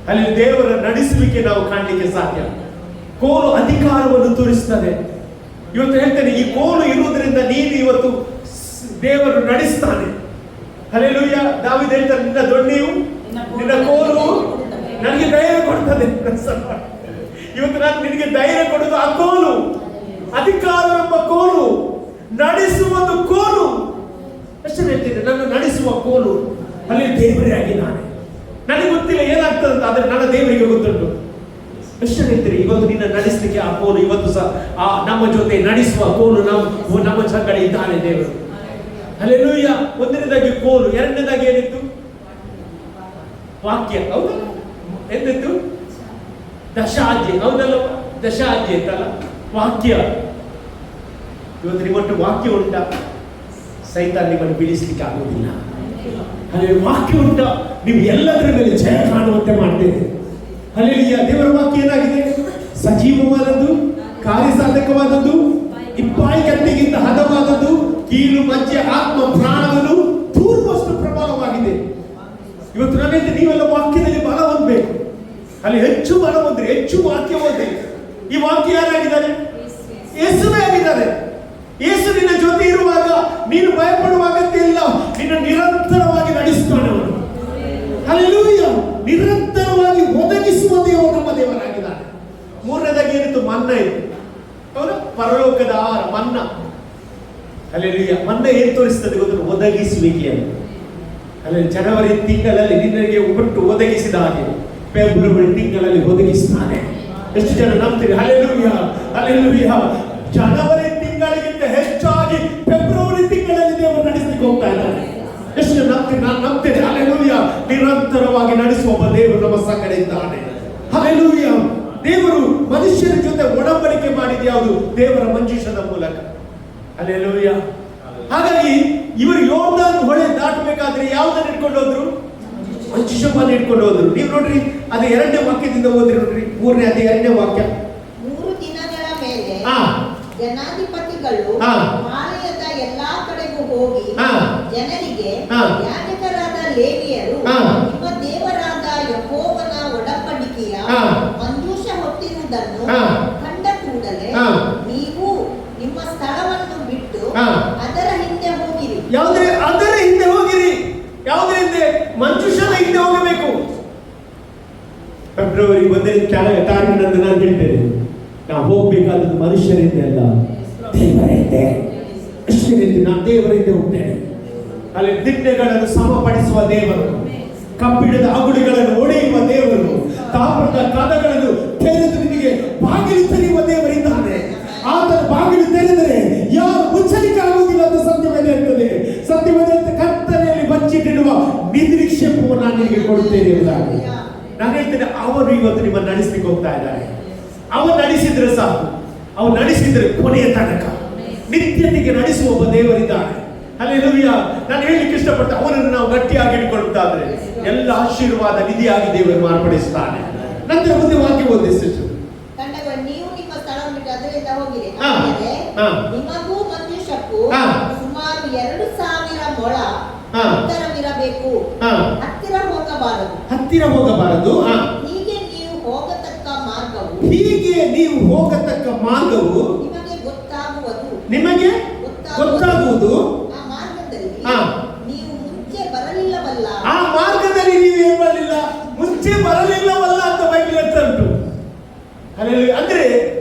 ಅಲ್ಲಿ ದೇವರ ನಡೆಸುವಿಕೆ ನಾವು ಕಾಣಲಿಕ್ಕೆ ಸಾಧ್ಯ. ಕೋಲು ಅಧಿಕಾರವನ್ನು ತೋರಿಸ್ತದೆ. ಇವತ್ತು ಹೇಳ್ತೇನೆ, ಈ ಕೋಲು ಇರುವುದರಿಂದ ನೀನು ಇವತ್ತು ದೇವರು ನಡೆಸ್ತಾನೆ. ಹಲ್ಲೆಲೂಯಾ. ದಾವೀದ ಹೇಳ್ತಾನೆ, ನಿನ್ನ ದೊಣ್ಣೆಯು ನಿನ್ನ ಕೋಲು ನನಗೆ ಧೈರ್ಯ ಕೊಡ್ತದೆ. ಇವತ್ತು ನಾನು ನಿನಗೆ ಧೈರ್ಯ ಕೊಡುವುದು ಆ ಕೋಲು, ಅಧಿಕಾರ ಎಂಬ ಕೋಲು, ನಡೆಸುವುದು ಕೋಲು. ಎಷ್ಟು ಹೇಳ್ತೀನಿ, ನನ್ನ ನಡೆಸುವ ಕೋಲು ಅಲ್ಲಿ ದೇವರೇ ಆಗಿದ್ದಾನೆ. ನನಗೆ ಗೊತ್ತಿಲ್ಲ ಏನಾಗ್ತದೆ ಅಂತ, ಆದ್ರೆ ನನ್ನ ದೇವರಿಗೆ ಗೊತ್ತುಂಟು. ಎಷ್ಟು ಹೇಳ್ತೀರಿ? ಇವತ್ತು ನಿನ್ನ ನಡೆಸಲಿಕ್ಕೆ ಆ ಕೋಲು ಇವತ್ತು ಸಹ ನಮ್ಮ ಜೊತೆ ನಡೆಸುವ ಕೋಲು ನಮ್ಮ ಸಂಗಡ ಇದ್ದಾನೆ ದೇವರು. ಹಲ್ಲೆಲೂಯ. ಒಂದನೇದಾಗಿ ಕೋಲು, ಎರಡನೇದಾಗಿ ಏನಿತ್ತು? ವಾಕ್ಯ. ಹೌದು, ಎಂದಿತ್ತು? ದಶಾಜ್ಞೆ. ಹೌದಲ್ಲ? ದಶಾಜ್ಞೆ ಅಂತಲ್ಲ, ವಾಕ್ಯ. ಇವತ್ತು ನಿಮ್ಮಟ್ಟು ವಾಕ್ಯ ಉಂಟ, ಸೈತಾನ್ ನಿಮ್ಮನ್ನು ಬೀಳಿಸ್ಲಿಕ್ಕೆ ಆಗುವುದಿಲ್ಲ. ಅಲ್ಲಿ ವಾಕ್ಯ ಉಂಟ, ನೀವು ಎಲ್ಲದರ ಮೇಲೆ ಜಯ ಕಾಣುವಂತೆ ಮಾಡ್ತೇವೆ. ಹಲ್ಲೆಲೂಯ. ದೇವರ ವಾಕ್ಯ ಏನಾಗಿದೆ? ಸಜೀವವಾದದ್ದು, ಕಾರ್ಯಸಾಧಕವಾದದ್ದು, ಇಪ್ಪಾಯಿ ಕತ್ತಿಗಿಂತ ಹದವಾದದ್ದು, ಕೀಲು ಮಜ್ಜೆ ಆತ್ಮ ಪ್ರಾಣವನ್ನು ತೂರುವಷ್ಟು ಪ್ರಬಲವಾಗಿದೆ. ಇವತ್ತು ನನ್ನಿಂದ ನೀವೆಲ್ಲ ವಾಕ್ಯದಲ್ಲಿ ಬಲ ಹೊಂದಬೇಕು. ಅಲ್ಲಿ ಹೆಚ್ಚು ಬಲ ಹೊಂದ್ರಿ, ಹೆಚ್ಚು ವಾಕ್ಯ ಓದಿ. ಈ ವಾಕ್ಯ ಯಾರಾಗಿದ್ದಾರೆ? ಯೇಸುವೇ ಆಗಿದ್ದಾರೆ. ಯೇಸು ನಿನ್ನ ಜೊತೆ ಇರುವಾಗ ನೀನು ಭಯಪಡುವ ಅಗತ್ಯ ಇಲ್ಲ. ನಿನ್ನ ನಿರಂತರವಾಗಿ ನಡೆಸುತ್ತಾನೆ ಅವನು. ಹಲ್ಲೆಲೂಯ. ನಿರಂತರವಾಗಿ ಒದಗಿಸುವ ದೇವರು ನಮ್ಮ ದೇವರಾಗಿದ್ದಾನೆ. ಮೂರನೇದಾಗಿ ಏನಿತ್ತು? ಮನ್ನಾ ಇತ್ತು. ಹೌದಾ? ಪರಲೋಕದ ಆಹಾರ ಮನ್ನಾ. ಹಲ್ಲೆಲೂಯ. ಮನ್ನಾ ಏನ್ ತೋರಿಸ್ತದೆ ಗೊತ್ತು? ಒದಗಿಸುವಿಕೆಯನ್ನು. ಅಲ್ಲಿ ಜನವರಿ ತಿಂಗಳಲ್ಲಿ ನಿನಗೆ ಒಟ್ಟು ಒದಗಿಸಿದ ಹಾಗೆ ಫೆಬ್ರವರಿ ತಿಂಗಳಲ್ಲಿ ಒದಗಿಸ್ತಾನೆ. ಎಷ್ಟು ಜನ ನಂಬ್ತೀರಿ? Hallelujah, hallelujah. ಜನವರಿ ತಿಂಗಳಿಗಿಂತ ಹೆಚ್ಚಾಗಿ ಫೆಬ್ರವರಿ ತಿಂಗಳಲ್ಲಿ ದೇವರು ನಡೆಸಲಿಕ್ಕೆ ಹೋಗ್ತಾ ಇದ್ದಾನೆ. ಎಷ್ಟು ಜನ ನಂಬ್ತೀರಿ? ನಾನು ನಂಬ್ತೇನೆ. ಹಲ್ಲೆಲೂಯ. ನಿರಂತರವಾಗಿ ನಡೆಸುವ ಒಬ್ಬ ದೇವರು ನಮ್ಮ ಸಂಗಡ ಇದ್ದಾನೆ. ಹಲ್ಲೆಲೂಯ. ದೇವರು ಮನುಷ್ಯರ ಜೊತೆ ಒಡಂಬಡಿಕೆ ಮಾಡಿದ ಯಾವುದು? ದೇವರ ಮಂಜೂಷದ ಮೂಲಕ. ಹಲ್ಲೆಲೂಯ. ಹಾಗಾಗಿ ಇವರು ಯೋರ್ದಾನ್ ಹೊಳೆ ದಾಟಬೇಕಾದ್ರೆ ಯಾವುದನ್ನು ಇಟ್ಕೊಂಡು ಹೋದ್ರು? ಮಂಜೂಷವನ್ನು ಇಟ್ಕೊಂಡು ಹೋದ್ರು. ನೀವು ನೋಡ್ರಿ, ಅದು 2ನೇ ವಾಕ್ಯದಿಂದ ಓದ್ರಿ ನೋಡ್ರಿ. 3ನೇ ಅದೇ 2ನೇ ವಾಕ್ಯ. 3 ದಿನಗಳ ಮೇಲೆ ಆ ಜನಾಧಿಪತಿಗಳು ಆ ಆಲಯದ ಎಲ್ಲಾ ಕಡೆಗೂ ಹೋಗಿ ಆ ಜನರಿಗೆ, ಆ ಯಾಜಕರಾದ ಲೇವಿಯರು ಆ ನಿಮ್ಮ ದೇವರಾದ ಯೆಹೋವನ ಒಡಂಬಡಿಕೆಯ ಆ ಮಂಜೂಷ ಹೊತ್ತಿರುವುದನ್ನು ಆ ಕಂಡ ಕೂಡಲೇ ಆ ನೀವು ನಿಮ್ಮ ಸ್ಥಳವನ್ನು ಬಿಟ್ಟು ಆ ಅದರ ಹಿಂದೆ ಹೋಗಿರಿ. ಯಾವುದೇ ಅದರ ಹಿಂದೆ ಹೋಗಿರಿ. ಯಾವುದೇ ಹಿಂದೆ? ಮಂಜೂಷದ ಹಿಂದೆ ಹೋಗಬೇಕು. ಫೆಬ್ರವರಿ 1ನೇ ತಾರೀಕಿನಂದು ನಾನು ಹೇಳ್ತೇನೆ, ನಾವು ಹೋಗ್ಬೇಕಾದದ್ದು ಮನುಷ್ಯರಿಂದ ಅಲ್ಲ, ದೇವರಿಂದ. ಅಷ್ಟರಿಂದ ನಾನು ದೇವರಿಂದ ಹೋಗ್ತೇನೆ. ಅಲ್ಲಿ ದಿಟ್ಟೆಗಳನ್ನು ಸಮಪಡಿಸುವ ದೇವರು, ಕಬ್ಬಿಣದ ಅಗುಳಿಗಳನ್ನು ಒಡೆಯುವ ದೇವರು, ತಾಮ್ರದ ಕದಗಳನ್ನು ತೆರೆದು ನಿನಗೆ ಬಾಗಿಲು ತೆರೆಯುವ ದೇವರಿದ್ದಾನೆ. ಆತನ ಬಾಗಿಲು ತೆರೆದರೆ ಯಾರು ಮುಚ್ಚಲಿಕ್ಕೆ ಆಗುವುದಿಲ್ಲ ಅಂತ ಸತ್ಯವೇದ ಇರ್ತದೆ. ಸತ್ಯವೇದ ಕತ್ತಲೆಯಲ್ಲಿ ಬಚ್ಚಿಟ್ಟಿಡುವ ನಿರೀಕ್ಷೆಯನ್ನು ನಾನು ನಿನಗೆ ಕೊಡುತ್ತೇನೆ ಎಂಬುದಾಗಿ ನಾನು ಹೇಳ್ತೇನೆ. ಅವರು ಇವತ್ತು ನಿಮ್ಮನ್ನು ನಡೆಸಲಿಕ್ಕೆ ಹೋಗ್ತಾ ಇದ್ದಾರೆ. ಅವನು ನಡೆಸಿದ್ರೆ ಸಾಕು, ಅವನು ನಡೆಸಿದ್ರೆ ಕೊನೆಯ ತನಕ ನಿತ್ಯತೆಗೆ ನಡೆಸುವ ಒಬ್ಬ ದೇವರಿದ್ದಾನೆ. ಹಲ್ಲೆಲೂಯ. ನಾನು ಹೇಳಲಿಕ್ಕೆ ಇಷ್ಟಪಟ್ಟು ಅವನನ್ನು ನಾವು ಗಟ್ಟಿಯಾಗಿ ಇಟ್ಕೊಳ್ಳುತ್ತಾದ್ರೆ ಎಲ್ಲ ಆಶೀರ್ವಾದ ನಿಧಿಯಾಗಿ ದೇವರು ಮಾರ್ಪಡಿಸುತ್ತಾನೆ. ನಂತರ ಮುಂದೆ ವಾಕ್ಯ ಓದಿಸಿತು. ಕಂಡಾಗ ನೀವು ನಿಮ್ಮ ಸ್ಥಳವನ್ನು ಬಿಟ್ಟು ಅದರಿಂದ ಹೋಗಿರಿ. ಆ, ಆದರೆ ಆ. ನಿಮಗೂ ಮಂಜೂಷಕ್ಕೂ ಆ. ಸುಮಾರು 2000 ಮೊಳ ಆ. ಅಂತರವಿರಬೇಕು. ಆ. ಹತ್ತಿರ ಹೋಗಬಾರದು. ಹತ್ತಿರ ಹೋಗಬಾರದು. ಹೀಗೆ ನೀವು ಹೋಗತಕ್ಕ ಮಾರ್ಗವು ಹೀಗೆ ನೀವು ಹೋಗತಕ್ಕ ಮಾರ್ಗವು ನಿಮಗೆ ಗೊತ್ತಾಗುವುದು. ನಿಮಗೆ ಗೊತ್ತಾಗುವುದು. ಆ ಮಾರ್ಗದಲ್ಲಿ ಆ. ನೀವು ಮುಂಚೆ ಬರಲಿಲ್ಲವಲ್ಲ. ಆ ಮಾರ್ಗದಲ್ಲಿ ನೀವು ಏನ್ ಮಾಡಲಿಲ್ಲ? ಮುಂಚೆ ಬರಲಿಲ್ಲವಲ್ಲ ಅಂತ ಬೈಬಲ್ ಹೇಳ್ತಾ ಉಂಟು. ಅಂದ್ರೆ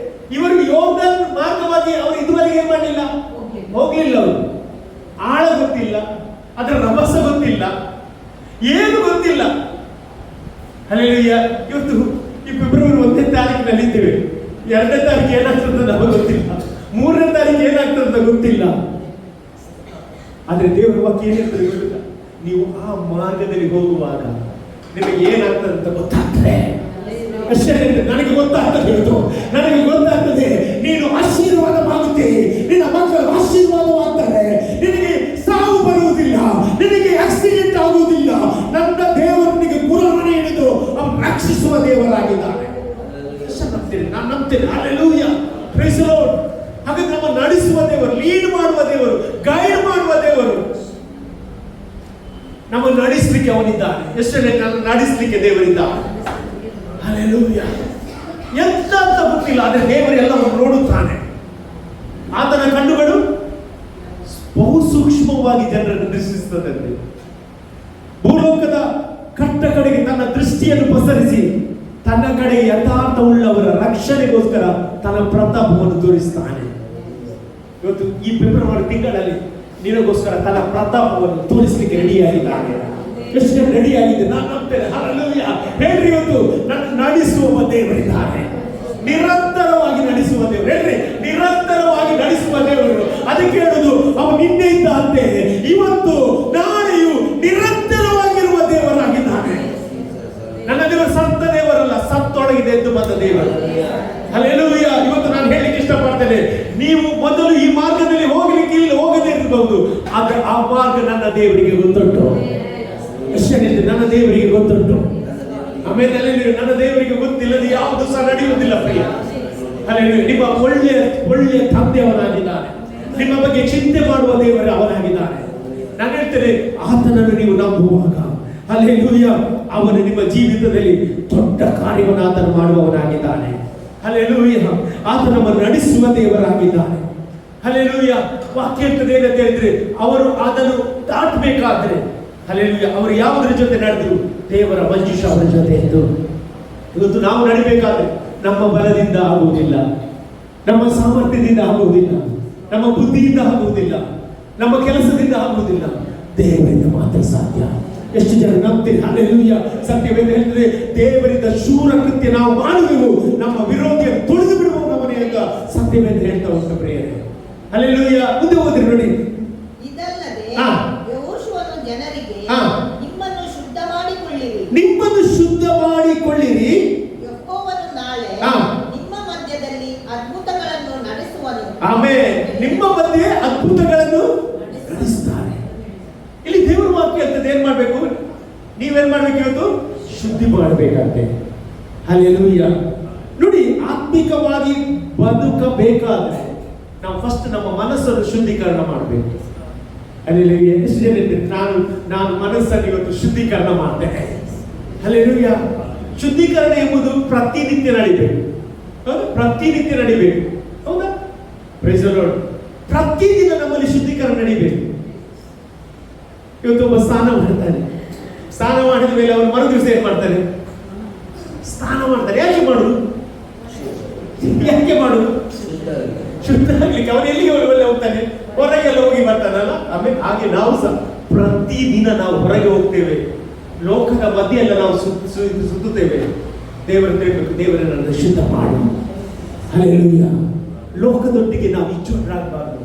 ಇವರು ಯೋರ್ದಾನ್ ಮಾರ್ಗವಾಗಿ ಅವರು ಇದುವರೆಗೆ ಏನ್ ಮಾಡಲಿಲ್ಲ? ಹೋಗ್ಲಿಲ್ಲ. ಅವರು ಆಳ ಗೊತ್ತಿಲ್ಲ, ಅದರ ರಭಸ ಗೊತ್ತಿಲ್ಲ, ಏನು ಗೊತ್ತಿಲ್ಲ. ಹಲ್ಲೆಲೂಯ. ಇವತ್ತು ಈ ಫೆಬ್ರವರಿ 1ನೇ ತಾರೀಕಿನಲ್ಲಿ ಇದ್ದೇವೆ. 2ನೇ ತಾರೀಕು ಏನಾಗ್ತದೆ ನಮಗೆ ಗೊತ್ತಿಲ್ಲ, 3ನೇ ತಾರೀಕು ಏನಾಗ್ತದೆ ಅಂತ ಗೊತ್ತಿಲ್ಲ. ಆದ್ರೆ ದೇವರ ವಾಕ್ಯ ಏನಿರ್ತದೆ ಗೊತ್ತಿಲ್ಲ. ನೀವು ಆ ಮಾರ್ಗದಲ್ಲಿ ಹೋಗುವಾಗ ನಿಮಗೆ ಏನಾಗ್ತದೆ ಅಂತ ಗೊತ್ತಾಗ್ತದೆ. ಅಷ್ಟೇ ನನಗೆ ಗೊತ್ತಾಗ್ತದೆ. ನನಗೆ ಗೊತ್ತಾಗ್ತದೆ ನೀನು ಆಶೀರ್ವಾದವಾಗುತ್ತೆ, ನಿನ್ನ ಮಕ್ಕಳು ಆಶೀರ್ವಾದವಾಗ್ತಾರೆ, ನಿನಗೆ ಸಾವು ಬರುವುದಿಲ್ಲ, ನಿನಗೆ ಆಕ್ಸಿಡೆಂಟ್ ಆಗುವುದಿಲ್ಲ. ನನ್ನ ದೇವರು ನಿನಗೆ ಗುರುಮನೆ ಹಿಡಿದು ಅವನು ರಕ್ಷಿಸುವ ದೇವರಾಗಿದ್ದಾನೆ. ನಾನು ನಂಬ್ತೇನೆ. ಹಲ್ಲೆಲೂಯ. Praise the Lord. ಹಾಗೆ ನಮ್ಮ ನಡೆಸುವ ದೇವರು, ಲೀಡ್ ಮಾಡುವ ದೇವರು, ಗೈಡ್ ಮಾಡುವ ದೇವರು, ನಮ್ಮನ್ನು ನಡೆಸಲಿಕ್ಕೆ ಅವನಿದ್ದಾನೆ. ಎಷ್ಟೇ ನಾನು ನಡೆಸಲಿಕ್ಕೆ ದೇವರಿದ್ದಾನೆ. ಹಲ್ಲೆಲೂಯ. ಎಂತ ಅಂತ ಗೊತ್ತಿಲ್ಲ, ಆದರೆ ದೇವರು ಎಲ್ಲವನ್ನು ನೋಡುತ್ತಾನೆ. ಆತನ ಕಣ್ಣುಗಳು ಬಹು ಸೂಕ್ಷ್ಮವಾಗಿ ಜನರನ್ನು ದೃಷ್ಟಿಸುತ್ತದೆ. ಭೂಲೋಕದ ಕಟ್ಟ ಕಡೆಗೆ ತನ್ನ ದೃಷ್ಟಿಯನ್ನು ಪಸರಿಸಿ ತನ್ನ ಕಡೆ ಯಥಾರ್ಥವುಳ್ಳವರ ರಕ್ಷಣೆಗೋಸ್ಕರ ತನ್ನ ಪ್ರತಾಪವನ್ನು ತೋರಿಸ್ತಾನೆ. ಇವತ್ತು ಈ ಫೆಬ್ರವರಿ ತಿಂಗಳಲ್ಲಿ ನಿನಗೋಸ್ಕರ ತನ್ನ ಪ್ರತಾಪವನ್ನು ತೋರಿಸಲಿಕ್ಕೆ ರೆಡಿಯಾಗಿದ್ದಾನೆ. ಎಷ್ಟು ರೆಡಿಯಾಗಿದೆ? ನಾನು ನಂಬ್ತೇನೆ. ಹಲ್ಲೆಲೂಯ. ಹೇಳ್ರಿ, ಇವತ್ತು ನನ್ನ ನಡೆಸುವ ದೇವರಿದ್ದಾನೆ. ನಿರಂತರವಾಗಿ ನಡೆಸುವ ದೇವರು. ಹೇಳ್ರಿ, ನಿರಂತರವಾಗಿ ನಡೆಸುವ ದೇವರು. ಅದಕ್ಕೆ ಹೇಳುದು, ಅವನು ನಿನ್ನೆ ಇದ್ದಂತೆ ಇವತ್ತು ನಾಳೆಯೂ ನಿರಂತರವಾಗಿರುವ ದೇವರಾಗಿದ್ದಾನೆ. ನನ್ನ ದೇವರು ಸತ್ತ ದೇವರಲ್ಲ, ಸತ್ತೊಳಗಿದೆ ಎಂದು ಬಂದ ದೇವರು. ಹಲ್ಲೆಲೂಯಾ. ಇವತ್ತು ನಾನು ಹೇಳಲಿಕ್ಕೆ ಇಷ್ಟಪಡ್ತೇನೆ, ನೀವು ಮೊದಲು ಈ ಮಾರ್ಗದಲ್ಲಿ ಹೋಗ್ಲಿಕ್ಕೆ ಇಲ್ಲ, ಹೋಗದೇ ಇರಬಹುದು, ಆದ್ರೆ ಆ ಮಾರ್ಗ ನನ್ನ ದೇವರಿಗೆ ಗೊತ್ತುಂಟು. ನನ್ನ ದೇವರಿಗೆ ಗೊತ್ತುಂಟು. ಆಮೇಲೆ ನನ್ನ ದೇವರಿಗೆ ಗೊತ್ತಿಲ್ಲದೆ ಯಾವುದು ಸಹ ನಡೆಯುವುದಿಲ್ಲ ಪ್ರಿಯ. ಹಲ್ಲೆಲೂಯಾ. ನಿಮ್ಮ ಒಳ್ಳೆಯ ತಂದೆ ಅವನಾಗಿದ್ದಾನೆ. ನಿಮ್ಮ ಬಗ್ಗೆ ಚಿಂತೆ ಮಾಡುವ ದೇವರು ಅವನಾಗಿದ್ದಾನೆ. ನಾನು ಹೇಳ್ತೇನೆ, ಆತನನ್ನು ನೀವು ನಂಬುವಾಗ ಹಲ್ಲೆಲೂಯಾ, ಅವನು ನಿಮ್ಮ ಜೀವಿತದಲ್ಲಿ ದೊಡ್ಡ ಕಾರ್ಯವನ್ನು ಆತನು ಮಾಡುವವನಾಗಿದ್ದಾನೆ. ಹಲ್ಲೆಲೂಯಾ. ಆತ ನಮ್ಮನ್ನು ನಡೆಸುವ ದೇವರಾಗಿದ್ದಾನೆ. ಹಲ್ಲೆಲೂಯಾ. ವಾಕ್ಯ ಹೇಳ್ತದೆ ಏನಂತ ಹೇಳಿದ್ರೆ, ಅವರು ಅದನ್ನು ದಾಟಬೇಕಾದ್ರೆ ಹಲ್ಲೆಲೂಯಾ, ಅವರು ಯಾವುದರ ಜೊತೆ ನಡೆದ್ರು? ದೇವರ ಮಂಜುಷ ಅವರ ಜೊತೆ ಇದ್ದು. ಇವತ್ತು ನಾವು ನಡಿಬೇಕಾದ್ರೆ ನಮ್ಮ ಬಲದಿಂದ ಆಗುವುದಿಲ್ಲ, ನಮ್ಮ ಸಾಮರ್ಥ್ಯದಿಂದ ಆಗುವುದಿಲ್ಲ, ನಮ್ಮ ಬುದ್ಧಿಯಿಂದ ಆಗುವುದಿಲ್ಲ, ನಮ್ಮ ಕೆಲಸದಿಂದ ಆಗುವುದಿಲ್ಲ, ದೇವರಿಂದ ಮಾತ್ರ ಸಾಧ್ಯ. ಎಷ್ಟು ಜನ ನಂಬ್ತೀರಿ? ಹಲ್ಲೆಲೂಯಾ. ಸತ್ಯವೇದ ಹೇಳ್ತದೆ, ದೇವರಿಂದ ಶೂರ ಕೃತ್ಯ ನಾವು ಮಾಡುವೆವು, ನಮ್ಮ ವಿರೋಧಿಯನ್ನು ತುಳಿದು ಬಿಡುವ ನಮ್ಮನೆ ಅಂತ ಸತ್ಯವೇದ ಹೇಳ್ತಾ ಉಂಟು ಪ್ರಿಯರೇ. ಹಲ್ಲೆಲೂಯಾ. ಮುಂದೆ ಹೋದ್ರಿ ನೋಡಿ. ಇದಲ್ಲದೆ ಹಾ. ಯೆಹೋಶುವನು ಜನರಿಗೆ ಹಾ. ನಿಮ್ಮನ್ನು ಶುದ್ಧ ಮಾಡಿಕೊಳ್ಳಿರಿ, ನಿಮ್ಮನ್ನು ಶುದ್ಧ ಮಾಡಿಕೊಳ್ಳಿರಿ, ಯೆಹೋವನು ನಾಳೆ ಹಾ. ನಿಮ್ಮ ಮಧ್ಯದಲ್ಲಿ ಅದ್ಭುತಗಳನ್ನು ನಡೆಸುವನು. ಆಮೇಲೆ ನಿಮ್ಮ ಮಧ್ಯೆ ಅದ್ಭುತಗಳನ್ನು ನಡೆಸ್ತಾನೆ. ಇಲ್ಲಿ ದೇವರ ವಾಕ್ಯ ಅಂತದ್ದು ಏನ್ ಮಾಡ್ಬೇಕು? ನೀವೇನ್ ಮಾಡ್ಬೇಕು? ಇವತ್ತು ಶುದ್ಧಿ ಮಾಡಬೇಕಂತೆ. ಹಲ್ಲೆಲೂಯಾ. ನೋಡಿ, ಆತ್ಮಿಕವಾಗಿ ಬದುಕಬೇಕಾದ್ರೆ ನಾವು ಫಸ್ಟ್ ನಮ್ಮ ಮನಸ್ಸನ್ನು ಶುದ್ಧೀಕರಣ ಮಾಡಬೇಕು. ಹಲ್ಲೆಲೂಯಾ. ಎಷ್ಟು ಜನ ಇದ್ದೀರಿ, ನಾನು ಮನಸ್ಸನ್ನು ಇವತ್ತು ಶುದ್ಧೀಕರಣ ಮಾಡ್ತೇನೆ. ಹಲ್ಲೆಲೂಯಾ. ಶುದ್ಧೀಕರಣ ಎಂಬುದು ಪ್ರತಿನಿತ್ಯ ನಡಿಬೇಕು. ಹೌದಾ? ಪ್ರತಿನಿತ್ಯ ನಡಿಬೇಕು. ಹೌದಾ? Praise the Lord. ಪ್ರತಿದಿನ ನಮ್ಮಲ್ಲಿ ಶುದ್ಧೀಕರಣ ನಡಿಬೇಕು. ಇವತ್ತು ಒಬ್ಬ ಸ್ನಾನ ಮಾಡ್ತಾನೆ, ಸ್ನಾನ ಮಾಡಿದ ಮೇಲೆ ಅವರು ಮರು ದಿವಸ ಏನ್ ಮಾಡ್ತಾರೆ? ಸ್ನಾನ ಮಾಡ್ತಾರೆ. ಯಾಕೆ ಮಾಡುದು? ಶುದ್ಧ ಆಗ್ಲಿಕ್ಕೆ. ಅವನು ಎಲ್ಲಿಗೆ ಒಳ್ಳೆ ಹೋಗ್ತಾನೆ? ಹೊರಗೆಲ್ಲ ಹೋಗಿ ಬರ್ತಾನಲ್ಲ. ಆಮೇಲೆ ಹಾಗೆ ನಾವು ಸಹ ಪ್ರತಿದಿನ ನಾವು ಹೊರಗೆ ಹೋಗ್ತೇವೆ, ಲೋಕದ ಮಧ್ಯೆ ಎಲ್ಲ ನಾವು ಸುತ್ತುತ್ತೇವೆ. ದೇವರ ತಿಳ್ಬೇಕು, ದೇವರನ್ನು ಶುದ್ಧ ಮಾಡು. ಹಲ್ಲೆಲೂಯಾ. ಲೋಕದೊಟ್ಟಿಗೆ ನಾವು ಇಚ್ಚುಂಟಾಗಬಾರದು.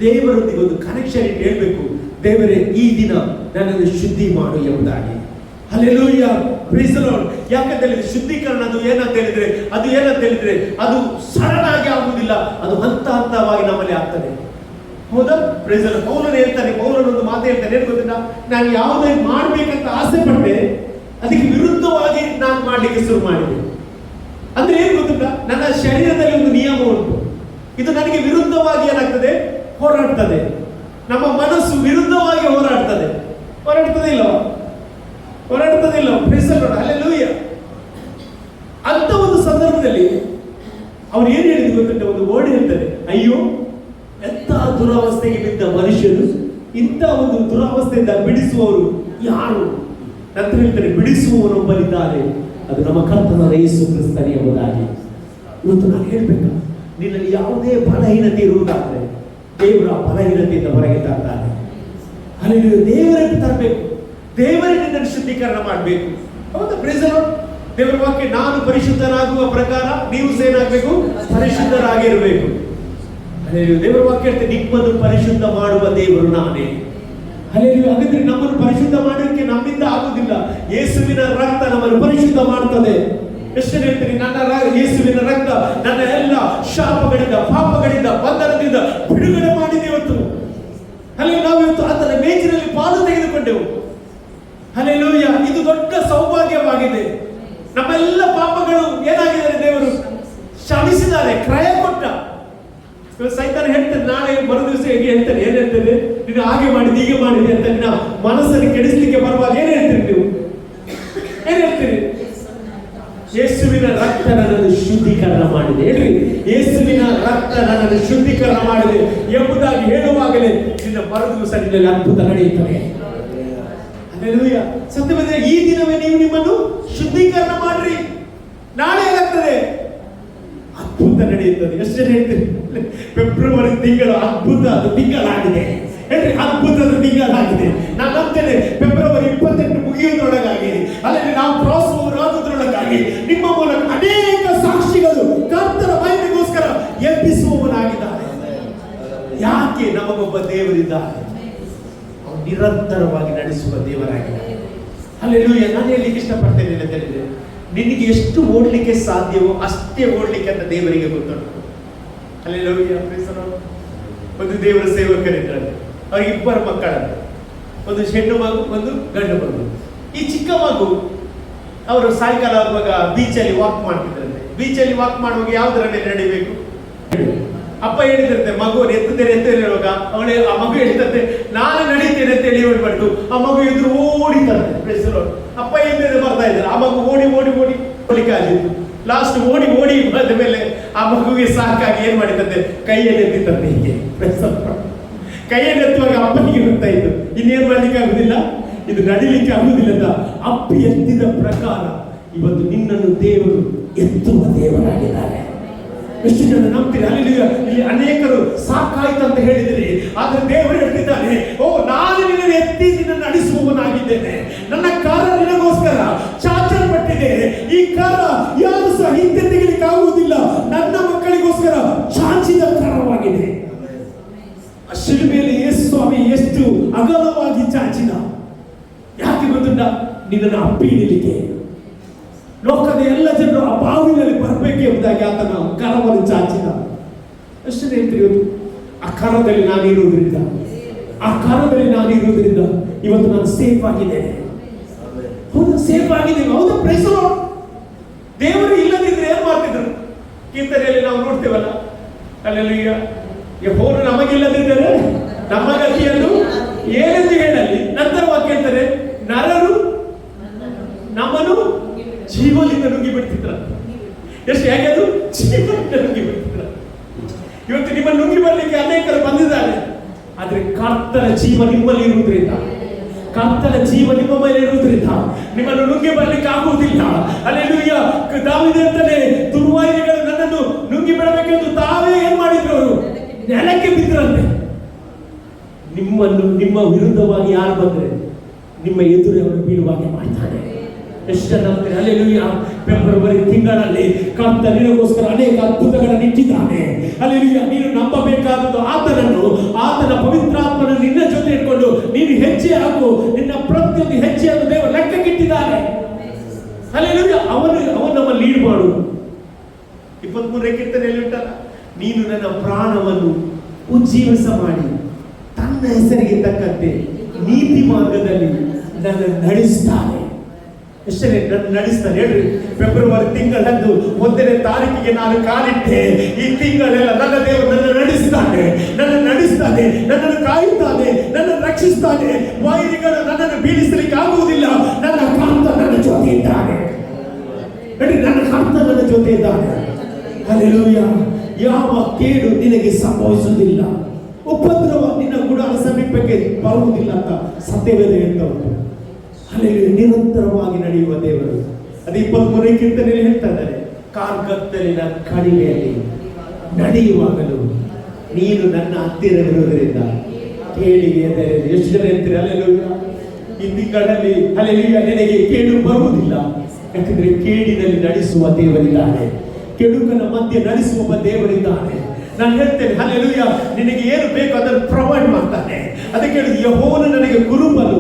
ದೇವರೊಂದಿಗೆ ಒಂದು ಕನೆಕ್ಷನ್ ಇಟ್ಟು ಹೇಳ್ಬೇಕು, ದೇವರೇ ಈ ದಿನ ನನ್ನನ್ನು ಶುದ್ಧಿ ಮಾಡು ಎಂಬುದಾಗಿ. ಹಲ್ಲೆಲೂಯಾ. Praise the Lord. ಯಾಕಂತ ಹೇಳಿದ್ರೆ ಶುದ್ಧೀಕರಣ ಅದು ಏನಂತ ಹೇಳಿದ್ರೆ ಅದು ಸಡನ್ ಆಗಿ ಆಗುವುದಿಲ್ಲ, ಅದು ಹಂತ ಹಂತವಾಗಿ ನಮ್ಮಲ್ಲಿ ಆಗ್ತದೆ. ಹೌದಾ? Praise the Lord. ಪೌಲನು ಒಂದು ಮಾತು ಹೇಳ್ತಾನೆ, ಏನು ಗೊತ್ತಿಲ್ಲ, ನಾನು ಯಾವುದೇ ಮಾಡ್ಬೇಕಂತ ಆಸೆ ಪಟ್ಟೆ, ಅದಕ್ಕೆ ವಿರುದ್ಧವಾಗಿ ನಾನು ಮಾಡ್ಲಿಕ್ಕೆ ಶುರು ಮಾಡಿದೆ. ಅಂದ್ರೆ ಏನು ಗೊತ್ತಿಲ್ಲ, ನನ್ನ ಶರೀರದಲ್ಲಿ ಒಂದು ನಿಯಮ ಉಂಟು, ಇದು ನನಗೆ ವಿರುದ್ಧವಾಗಿ ಏನಾಗ್ತದೆ? ಹೋರಾಡ್ತದೆ. ನಮ್ಮ ಮನಸ್ಸು ವಿರುದ್ಧವಾಗಿ ಹೋರಾಡ್ತದೆ ಇಲ್ಲವ? Praise the Lord. ಹಲ್ಲೆಲೂಯಾ. ಅಂತ ಒಂದು ಸಂದರ್ಭದಲ್ಲಿ ಅವನು ಏನು ಹೇಳಿದ್ರು ಗೊತ್ತುಂಟ? ಒಂದು ಓಡಿ ಹೇಳ್ತಾನೆ, ಅಯ್ಯೋ ಎಂತ ದುರಾವಸ್ಥೆಗೆ ಬಿದ್ದ ಮನುಷ್ಯರು, ಇಂಥ ಒಂದು ದುರಾವಸ್ಥೆಯಿಂದ ಬಿಡಿಸುವವರು ಯಾರು? ನಂತರ ಹೇಳ್ತಾನೆ, ಬಿಡಿಸುವವನೊಬ್ಬನಿದ್ದಾನೆ, ಅದು ನಮ್ಮ ಕರ್ತನಾದ ಯೇಸು ಕ್ರಿಸ್ತನೇ ಎಂಬುದಾಗಿ. ಇವತ್ತು ನಾನು ಹೇಳ್ಬೇಕಾ, ನಿನ್ನಲ್ಲಿ ಯಾವುದೇ ಬಲಹೀನತೆ ಇರುವುದಾದ್ರೆ ದೇವರ ಬಲಹೀನತೆಯಿಂದ ಹೊರಗೆ ತರ್ತಾನೆ. ಅಲ್ಲಿ ದೇವರನ್ನು ತರಬೇಕು, ದೇವರೇ ನಿನ್ನನ್ನು ಶುದ್ಧೀಕರಣ ಮಾಡಬೇಕು. ಹೌದಾ? Praise the Lord. ದೇವರ ವಾಕ್ಯ, ನಾನು ಪರಿಶುದ್ಧನಾಗುವ ಪ್ರಕಾರ ನೀವು ಏನಾಗಬೇಕು? ಪರಿಶುದ್ಧರಾಗಿರಬೇಕು. ದೇವರ ವಾಕ್ಯ ಹೇಳ್ತೇನೆ, ನಿಮ್ಮನ್ನು ಪರಿಶುದ್ಧ ಮಾಡುವ ದೇವರು ನಾನೇ. ಹಾಗಾದ್ರೆ ನಮ್ಮನ್ನು ಪರಿಶುದ್ಧ ಮಾಡೋದಕ್ಕೆ ನಮ್ಮಿಂದ ಆಗುದಿಲ್ಲ, ಯೇಸುವಿನ ರಕ್ತ ನಮ್ಮನ್ನು ಪರಿಶುದ್ಧ ಮಾಡ್ತದೆ. ಎಷ್ಟು ಹೇಳ್ತೀನಿ, ಯೇಸುವಿನ ರಕ್ತ ನನ್ನ ಎಲ್ಲ ಶಾಪಗಳಿಂದ, ಪಾಪಗಳಿಂದ, ಬಂಧನದಿಂದ ಬಿಡುಗಡೆ ಮಾಡಿದೆ ಇವತ್ತು. ಅಲ್ಲಿ ನಾವು ಇವತ್ತು ಆತನ ಮೇಜಿನಲ್ಲಿ ಪಾಲು ತೆಗೆದುಕೊಂಡೆವು. ಹಲ್ಲೆಲೂಯಾ. ಇದು ದೊಡ್ಡ ಸೌಭಾಗ್ಯವಾಗಿದೆ. ನಮ್ಮೆಲ್ಲ ಪಾಪಗಳು ಏನಾಗಿದ್ದಾರೆ? ದೇವರು ಕ್ಷಮಿಸಿದ್ದಾರೆ, ಕ್ರಯ ಕೊಟ್ಟ. ಸೈತಾನ ಹೇಳ್ತಾನೆ, ನಾಳೆ ಮರು ದಿವಸ ಹೇಗೆ ಹೇಳ್ತಾನೆ, ಏನ್ ಹೇಳ್ತೇನೆ? ನೀನು ಹಾಗೆ ಮಾಡಿದೆ, ಹೀಗೆ ಮಾಡಿದೆ ಅಂತ ನಿನ್ನ ಮನಸ್ಸನ್ನು ಕೆಡಿಸ್ಲಿಕ್ಕೆ ಬರುವಾಗ ಏನ್ ಹೇಳ್ತೀರಿ ನೀವು? ಏನ್ ಹೇಳ್ತೀರಿ? ಯೇಸುವಿನ ರಕ್ತ ನನ್ನನ್ನು ಶುದ್ಧೀಕರಣ ಮಾಡಿದೆ. ಹೇಳ್ರಿ, ಯೇಸುವಿನ ರಕ್ತ ನನ್ನನ್ನು ಶುದ್ಧೀಕರಣ ಮಾಡಿದೆ ಎಂಬುದಾಗಿ ಹೇಳುವಾಗಲೇ ನಿನ್ನ ಮರು ದಿವಸ ನಿನ್ನಲ್ಲಿ ಅದ್ಭುತ ನಡೆಯುತ್ತದೆ. ಹಲ್ಲೆಲೂಯಾ. ಸತ್ಯವಾದ ಈ ದಿನವೇ ನೀವು ನಿಮ್ಮನ್ನು ಶುದ್ಧೀಕರಣ ಮಾಡ್ರಿ, ನಾಳೆ ಏನಾಗ್ತದೆ? ಅದ್ಭುತ ನಡೆಯುತ್ತದೆ. ಎಷ್ಟು ಜನ ಹೇಳ್ತೀರಿ? ಫೆಬ್ರವರಿ ತಿಂಗಳು ಅದ್ಭುತದ ತಿಂಗಳಾಗಿದೆ. ಹೇಳ್ರಿ, ಅದ್ಭುತದ ತಿಂಗಳಾಗಿದೆ. ನಾನು ನಂಬ್ತೇನೆ, ಫೆಬ್ರವರಿ 28 ಮುಗಿಯುವುದರೊಳಗಾಗಿ, ಅಲ್ಲಿ ನಾವು ಕ್ರಾಸ್ ಓವರ್ ಆಗುವುದರೊಳಗಾಗಿ ನಿಮ್ಮ ಮೂಲಕ ಅನೇಕ ಸಾಕ್ಷಿಗಳು ದೇವರಿದ್ದಾನೆ. ಅವನು ನಿರಂತರವಾಗಿ ನಡೆಸುವ ದೇವರಾಗಿದ್ದಾನೆ. ಹಲ್ಲೆಲೂಯಾ. ನಾನು ಹೇಳಲಿಕ್ಕೆ ಇಷ್ಟಪಡ್ತೇನೆ ಅಂತ ಹೇಳಿದ್ರೆ, ನಿನಗೆ ಎಷ್ಟು ಓಡ್ಲಿಕ್ಕೆ ಸಾಧ್ಯವೋ ಅಷ್ಟೇ ಓಡ್ಲಿಕ್ಕೆ ಅಂತ ದೇವರಿಗೆ ಗೊತ್ತುಂಟು. ಹಲ್ಲೆಲೂಯಾ. ಒಂದು ದೇವರ ಸೇವಕರಿದ್ದಾರೆ, ಅವ್ರಿಗೆ 2 ಮಕ್ಕಳಂತೆ, ಒಂದು ಹೆಣ್ಣು ಮಗು, ಒಂದು ಗಂಡು ಮಗು. ಈ ಚಿಕ್ಕ ಮಗು ಅವರು ಸಾಯಂಕಾಲ ಆಗುವಾಗ ಬೀಚಲ್ಲಿ ವಾಕ್ ಮಾಡ್ತಿದ್ರಂತೆ. ಬೀಚಲ್ಲಿ ವಾಕ್ ಮಾಡುವಾಗ ಯಾವುದರ ಮೇಲೆ ನಡಿಬೇಕು? ಅಪ್ಪ ಹೇಳಿದಂತೆ ಮಗುವನ್ನು ಎತ್ತುತ್ತೇನೆ ಅಂತ ಹೇಳುವಾಗ ಆ ಮಗು ಹೇಳ್ತಂತೆ ನಾನು ನಡೀತೇನೆ ಅಂತ ಹೇಳಿ ಹೇಳ್ಬಟ್ಟು ಆ ಮಗು ಎದುರು ಓಡಿತಂತೆ. ಅಪ್ಪ ಎದ್ದರೆ ಬರ್ತಾ ಇದ್ದಾರೆ, ಆ ಮಗು ಓಡಿ ಓಡಿ ಓಡಿ ಓಡಿಕೆ ಆಗಿತ್ತು. ಲಾಸ್ಟ್ ಓಡಿ ಓಡಿ ಬಂದ ಮೇಲೆ ಆ ಮಗುವಿಗೆ ಸಾಕಾಗಿ ಏನ್ ಮಾಡಿದಂತೆ, ಕೈಯಲ್ಲಿ ಎತ್ತಿತ್ತಂತೆ. ಹೀಗೆ ಕೈಯಲ್ಲಿ ಎತ್ತುವಾಗ ಅಪ್ಪನಿಗೆ ಗೊತ್ತಾ ಇತ್ತು ಇನ್ನೇನ್ ಮಾಡ್ಲಿಕ್ಕೆ ಆಗುದಿಲ್ಲ, ಇದು ನಡಿಲಿಕ್ಕೆ ಆಗುದಿಲ್ಲ ಅಂತ. ಅಪ್ಪಿ ಎತ್ತಿದ ಪ್ರಕಾರ ಇವತ್ತು ನಿನ್ನನ್ನು ದೇವರು ಎತ್ತುವ ದೇವರಾಗಿದ್ದಾರೆ. ಎಷ್ಟು ಜನ ನಂಬ್ತೀರಿ? ಅಲ್ಲಿ ಇಲ್ಲಿ ಅನೇಕರು ಸಾಕಾಯ್ತು ಅಂತ ಹೇಳಿದಿರಿ, ಆದ್ರೆ ದೇವರು ಹೇಳ್ತಿದ್ದಾನೆ, ಓ ನಾನು ನಿನ್ನನ್ನು ಎತ್ತಿ ನಿನ್ನನ್ನು ನಡೆಸುವವನಾಗಿದ್ದೇನೆ. ನನ್ನ ಕಾರ ನಿನಗೋಸ್ಕರ ಚಾಚಲ್ಪಟ್ಟಿದೆ. ಈ ಕಾರ ಯಾರು ಸಹ ಹಿಂದೆ ತೆಗಿಲಿಕ್ಕೆ ಆಗುವುದಿಲ್ಲ. ನನ್ನ ಮಕ್ಕಳಿಗೋಸ್ಕರ ಚಾಚಿದ ಕರವಾಗಿದೆ. ಶಿಲುಬೆಯಲ್ಲಿ ಯೇಸು ಸ್ವಾಮಿ ಎಷ್ಟು ಅಗಲವಾಗಿ ಚಾಚಿದ. ಯಾಕೆ ಗೊತ್ತುಂಟ? ನಿನ್ನನ್ನು ಅಪ್ಪಿ ಹಿಡಿಲಿಕ್ಕೆ. ಲೋಕದ ಎಲ್ಲ ಜನರು ಆ ಬಾವಿನಲ್ಲಿ ಬರಬೇಕು ಎಂಬುದಾಗಿ ಆತನ ಕರವನ್ನು ಚಾಚಿದ. ಅಷ್ಟೇ ಹೇಳ್ತೀರಿ. ಆ ಕರದಲ್ಲಿ ನಾನಿರುವುದರಿಂದ, ಆ ಕರದಲ್ಲಿ ನಾನಿರುವುದರಿಂದ ಇವತ್ತು ನಾನು ಸೇಫ್ ಆಗಿದ್ದೇನೆ. ಹೌದು, ಸೇಫ್ ಆಗಿದ್ದೇವೆ. ಹೌದು, ಪ್ರೈಸ್ ಲಾರ್ಡ್. ದೇವರು ಇಲ್ಲದಿದ್ರೆ ಏನ್ ಮಾಡ್ತಿದ್ರು? ಕೀರ್ತನೆಯಲ್ಲಿ ನಾವು ನೋಡ್ತೇವಲ್ಲ, ಅಲ್ಲೆಲ್ಲ ಯೆಹೋವನು ನಮಗಿಲ್ಲದಿದ್ದರೆ ನಮ್ಮ ಗತಿಯನ್ನು ಏನೆಂದು ಹೇಳಲಿ. ನಂತರ ವಾಕ್ಯ ಹೇಳ್ತಾರೆ, ನರರು ನಮ್ಮನ್ನು ಜೀವದಿಂದ ನುಗ್ಗಿ ಬಿಡ್ತಿದ್ರ. ಎಷ್ಟು ಹೇಗೆ ಅದು ಜೀವದಿಂದ ನುಗ್ಗಿ ಬಿಡ್ತಿದ್ರ. ಇವತ್ತು ನಿಮ್ಮನ್ನು ನುಗ್ಗಿ ಬರ್ಲಿಕ್ಕೆ ಅನೇಕರು ಬಂದಿದ್ದಾರೆ, ಆದ್ರೆ ಕರ್ತನ ಜೀವ ನಿಮ್ಮಲ್ಲಿ ಇರುವುದರಿಂದ, ಕರ್ತನ ಜೀವ ನಿಮ್ಮ ಮೇಲೆ ಇರುವುದರಿಂದ ನಿಮ್ಮನ್ನು ನುಗ್ಗಿ ಬರ್ಲಿಕ್ಕೆ ಆಗುವುದಿಲ್ಲ. ಹಲ್ಲೆಲೂಯಾ. ದಾವೀದ ಹೇಳ್ತಾನೆ, ದುರ್ವಾಹಿನಿಗಳು ನನ್ನನ್ನು ನುಗ್ಗಿ ಬಿಡಬೇಕೆಂದು ತಾವೇ ಏನ್ ಮಾಡಿದ್ರು? ಅವರು ನೆಲಕ್ಕೆ ಬಿದ್ದರಂತೆ. ನಿಮ್ಮನ್ನು ನಿಮ್ಮ ವಿರುದ್ಧವಾಗಿ ಯಾರು ಬಂದ್ರೆ ನಿಮ್ಮ ಎದುರು ಅವರು ಬೀಳುವಾಗೆ ಮಾಡ್ತಾನೆ. ಎಷ್ಟು ನಂಬ್ತಾರೆ? ಹಲ್ಲೆಲೂಯಾ. ಫೆಬ್ರವರಿ ತಿಂಗಳಲ್ಲಿ ಕರ್ತ ನಿನಗೋಸ್ಕರ ಅನೇಕ ಅದ್ಭುತಗಳನ್ನು ಇಟ್ಟಿದ್ದಾನೆ. ಹಲ್ಲೆಲೂಯಾ. ನೀನು ನಂಬಬೇಕಾದದ್ದು ಆತನನ್ನು, ಆತನ ಪವಿತ್ರಾತ್ಮನನ್ನು ನಿನ್ನ ಜೊತೆ ಇಟ್ಕೊಂಡು ನೀನು ಹೆಜ್ಜೆ ಹಾಕು. ನಿನ್ನ ಪ್ರತಿಯೊಂದು ಹೆಜ್ಜೆಯನ್ನು ದೇವರು ಲೆಕ್ಕಕ್ಕಿಟ್ಟಿದ್ದಾನೆ. ಹಲ್ಲೆಲೂಯಾ. ಅವನು ನಮ್ಮ ಲೀಡ್ ಮಾಡು. 23ನೇ ಕೀರ್ತನೆಯಲ್ಲಿ ಉಂಟಲ್ಲ, ನೀನು ನನ್ನ ಪ್ರಾಣವನ್ನು ಉಜ್ಜೀವಿಸ ಮಾಡಿ ತನ್ನ ಹೆಸರಿಗೆ ತಕ್ಕಂತೆ ನೀತಿ ಮಾರ್ಗದಲ್ಲಿ ನನ್ನ ನಡೆಸ್ತಾನೆ. ಎಷ್ಟೇ ನಡೆಸ್ತಾನೆ ಹೇಳ್ರಿ. ಫೆಬ್ರವರಿ ತಿಂಗಳಂದು 1ನೇ ತಾರೀಕಿಗೆ ನಾನು ಕಾಲಿಟ್ಟೆ. ಈ ತಿಂಗಳೆಲ್ಲ ನನ್ನ ದೇವರು ನನ್ನ ನಡೆಸ್ತಾನೆ, ನನ್ನನ್ನು ಕಾಯುತ್ತಾನೆ, ನನ್ನನ್ನು ರಕ್ಷಿಸ್ತಾನೆ. ವೈರಿಗಳು ನನ್ನನ್ನು ಬೀಳಿಸಲಿಕ್ಕೆ ಆಗುವುದಿಲ್ಲ. ನನ್ನ ಕರ್ತ ನನ್ನ ಜೊತೆ ಇದ್ದಾನೆ. ನನ್ನ ಕರ್ತ ನನ್ನ ಜೊತೆ ಇದ್ದಾನೆ. ಹಲ್ಲೆಲೂಯಾ. ಯಾವ ಕೇಡು ನಿನಗೆ ಸಂಭವಿಸುವುದಿಲ್ಲ, ಉಪದ್ರವ ನಿನ್ನ ಗುಡಾರ ಸಮೀಪಕ್ಕೆ ಬರುವುದಿಲ್ಲ ಅಂತ ಸತ್ಯವೇದ ಹೇಳ್ತಾ ಉಂಟು. ಹಲ್ಲೆಲೂಯಾ. ನಿರಂತರವಾಗಿ ನಡೆಯುವ ದೇವರು. ಅದು 23ನೇ ಕೀರ್ತನೆಯಲ್ಲಿ ಹೇಳ್ತಾ ಇದ್ದಾರೆ, ಕಾರ್ಗತ್ತಲಿನ ಕಣಿವೆಯಲ್ಲಿ ನಡೆಯುವಾಗಲೂ ನೀನು ನನ್ನ ಹತ್ತಿರವಿರುವುದರಿಂದ ಕೇಳಿಗೆ ಎದರೆ. ಎಷ್ಟು ಜನ ಹೇಳ್ತೀರಿ? ಹಲ್ಲೆಲೂಯಾ. ಈ ತಿಂಗಳಲ್ಲಿ ಹಲ್ಲೆಲೂಯಾ ನಿನಗೆ ಕೇಡು ಬರುವುದಿಲ್ಲ. ಯಾಕಂದ್ರೆ ಕೇಡಿನಲ್ಲಿ ನಡೆಸುವ ದೇವರಿದ್ದಾನೆ, ಕೆಡುಕನ ಮಧ್ಯೆ ನಡೆಸುವ ದೇವರಿದ್ದಾನೆ. ನಾನು ಹೇಳ್ತೇನೆ, ಹಲ್ಲೆಲೂಯಾ, ನಿನಗೆ ಏನು ಬೇಕು ಅದನ್ನು ಪ್ರೊವೈಡ್ ಮಾಡ್ತಾನೆ. ಅದಕ್ಕೆ ಹೇಳಿದ ಯೆಹೋವನು ನನಗೆ ಕುರುಬನು,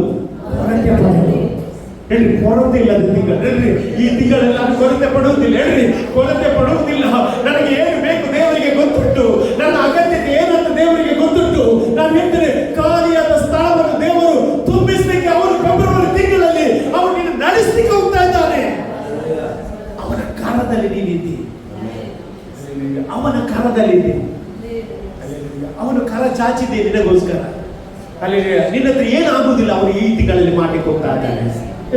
ಹೇಳ್ರಿ ಕೊರತೆ ಇಲ್ಲ. ತಿಂಗಳು ಹೇಳ್ರಿ, ಈ ತಿಂಗಳಲ್ಲಿ ನಾನು ಕೊರತೆ ಪಡುವುದಿಲ್ಲ. ಹೇಳ್ರಿ, ಕೊರತೆ ಪಡುವುದಿಲ್ಲ. ನನಗೆ ಏನು ಬೇಕು ದೇವರಿಗೆ ಗೊತ್ತುಂಟು, ನನ್ನ ಅಗತ್ಯತೆ ಏನಂತ ದೇವರಿಗೆ ಗೊತ್ತುಂಟು. ನಾನು ಹೇಳ್ತೇನೆ, ಖಾಲಿಯಾದ ಸ್ಥಳವನ್ನು ದೇವರು ತುಂಬಿಸಲಿಕ್ಕೆ ಅವನು ಫೆಬ್ರವರಿ ತಿಂಗಳಲ್ಲಿ ಅವನು ನಿನ್ನ ನಡೆಸಲಿಕ್ಕೆ ಹೋಗ್ತಾ ಇದ್ದಾನೆ. ಅವನ ಕಾಲದಲ್ಲಿ ನೀನಿದ್ದಿ, ಅವನ ಕರದಲ್ಲಿದೆ. ಅವನು ಕರ ಚಾಚಿದ್ದೆ ನಿನಗೋಸ್ಕರ. ಅಲ್ಲಿ ನಿನ್ನ ಹತ್ರ ಏನಾಗುವುದಿಲ್ಲ, ಅವನು ಈ ತಿಂಗಳಲ್ಲಿ ಮಾಡಲಿಕ್ಕೆ ಹೋಗ್ತಾ ಇದ್ದಾನೆ.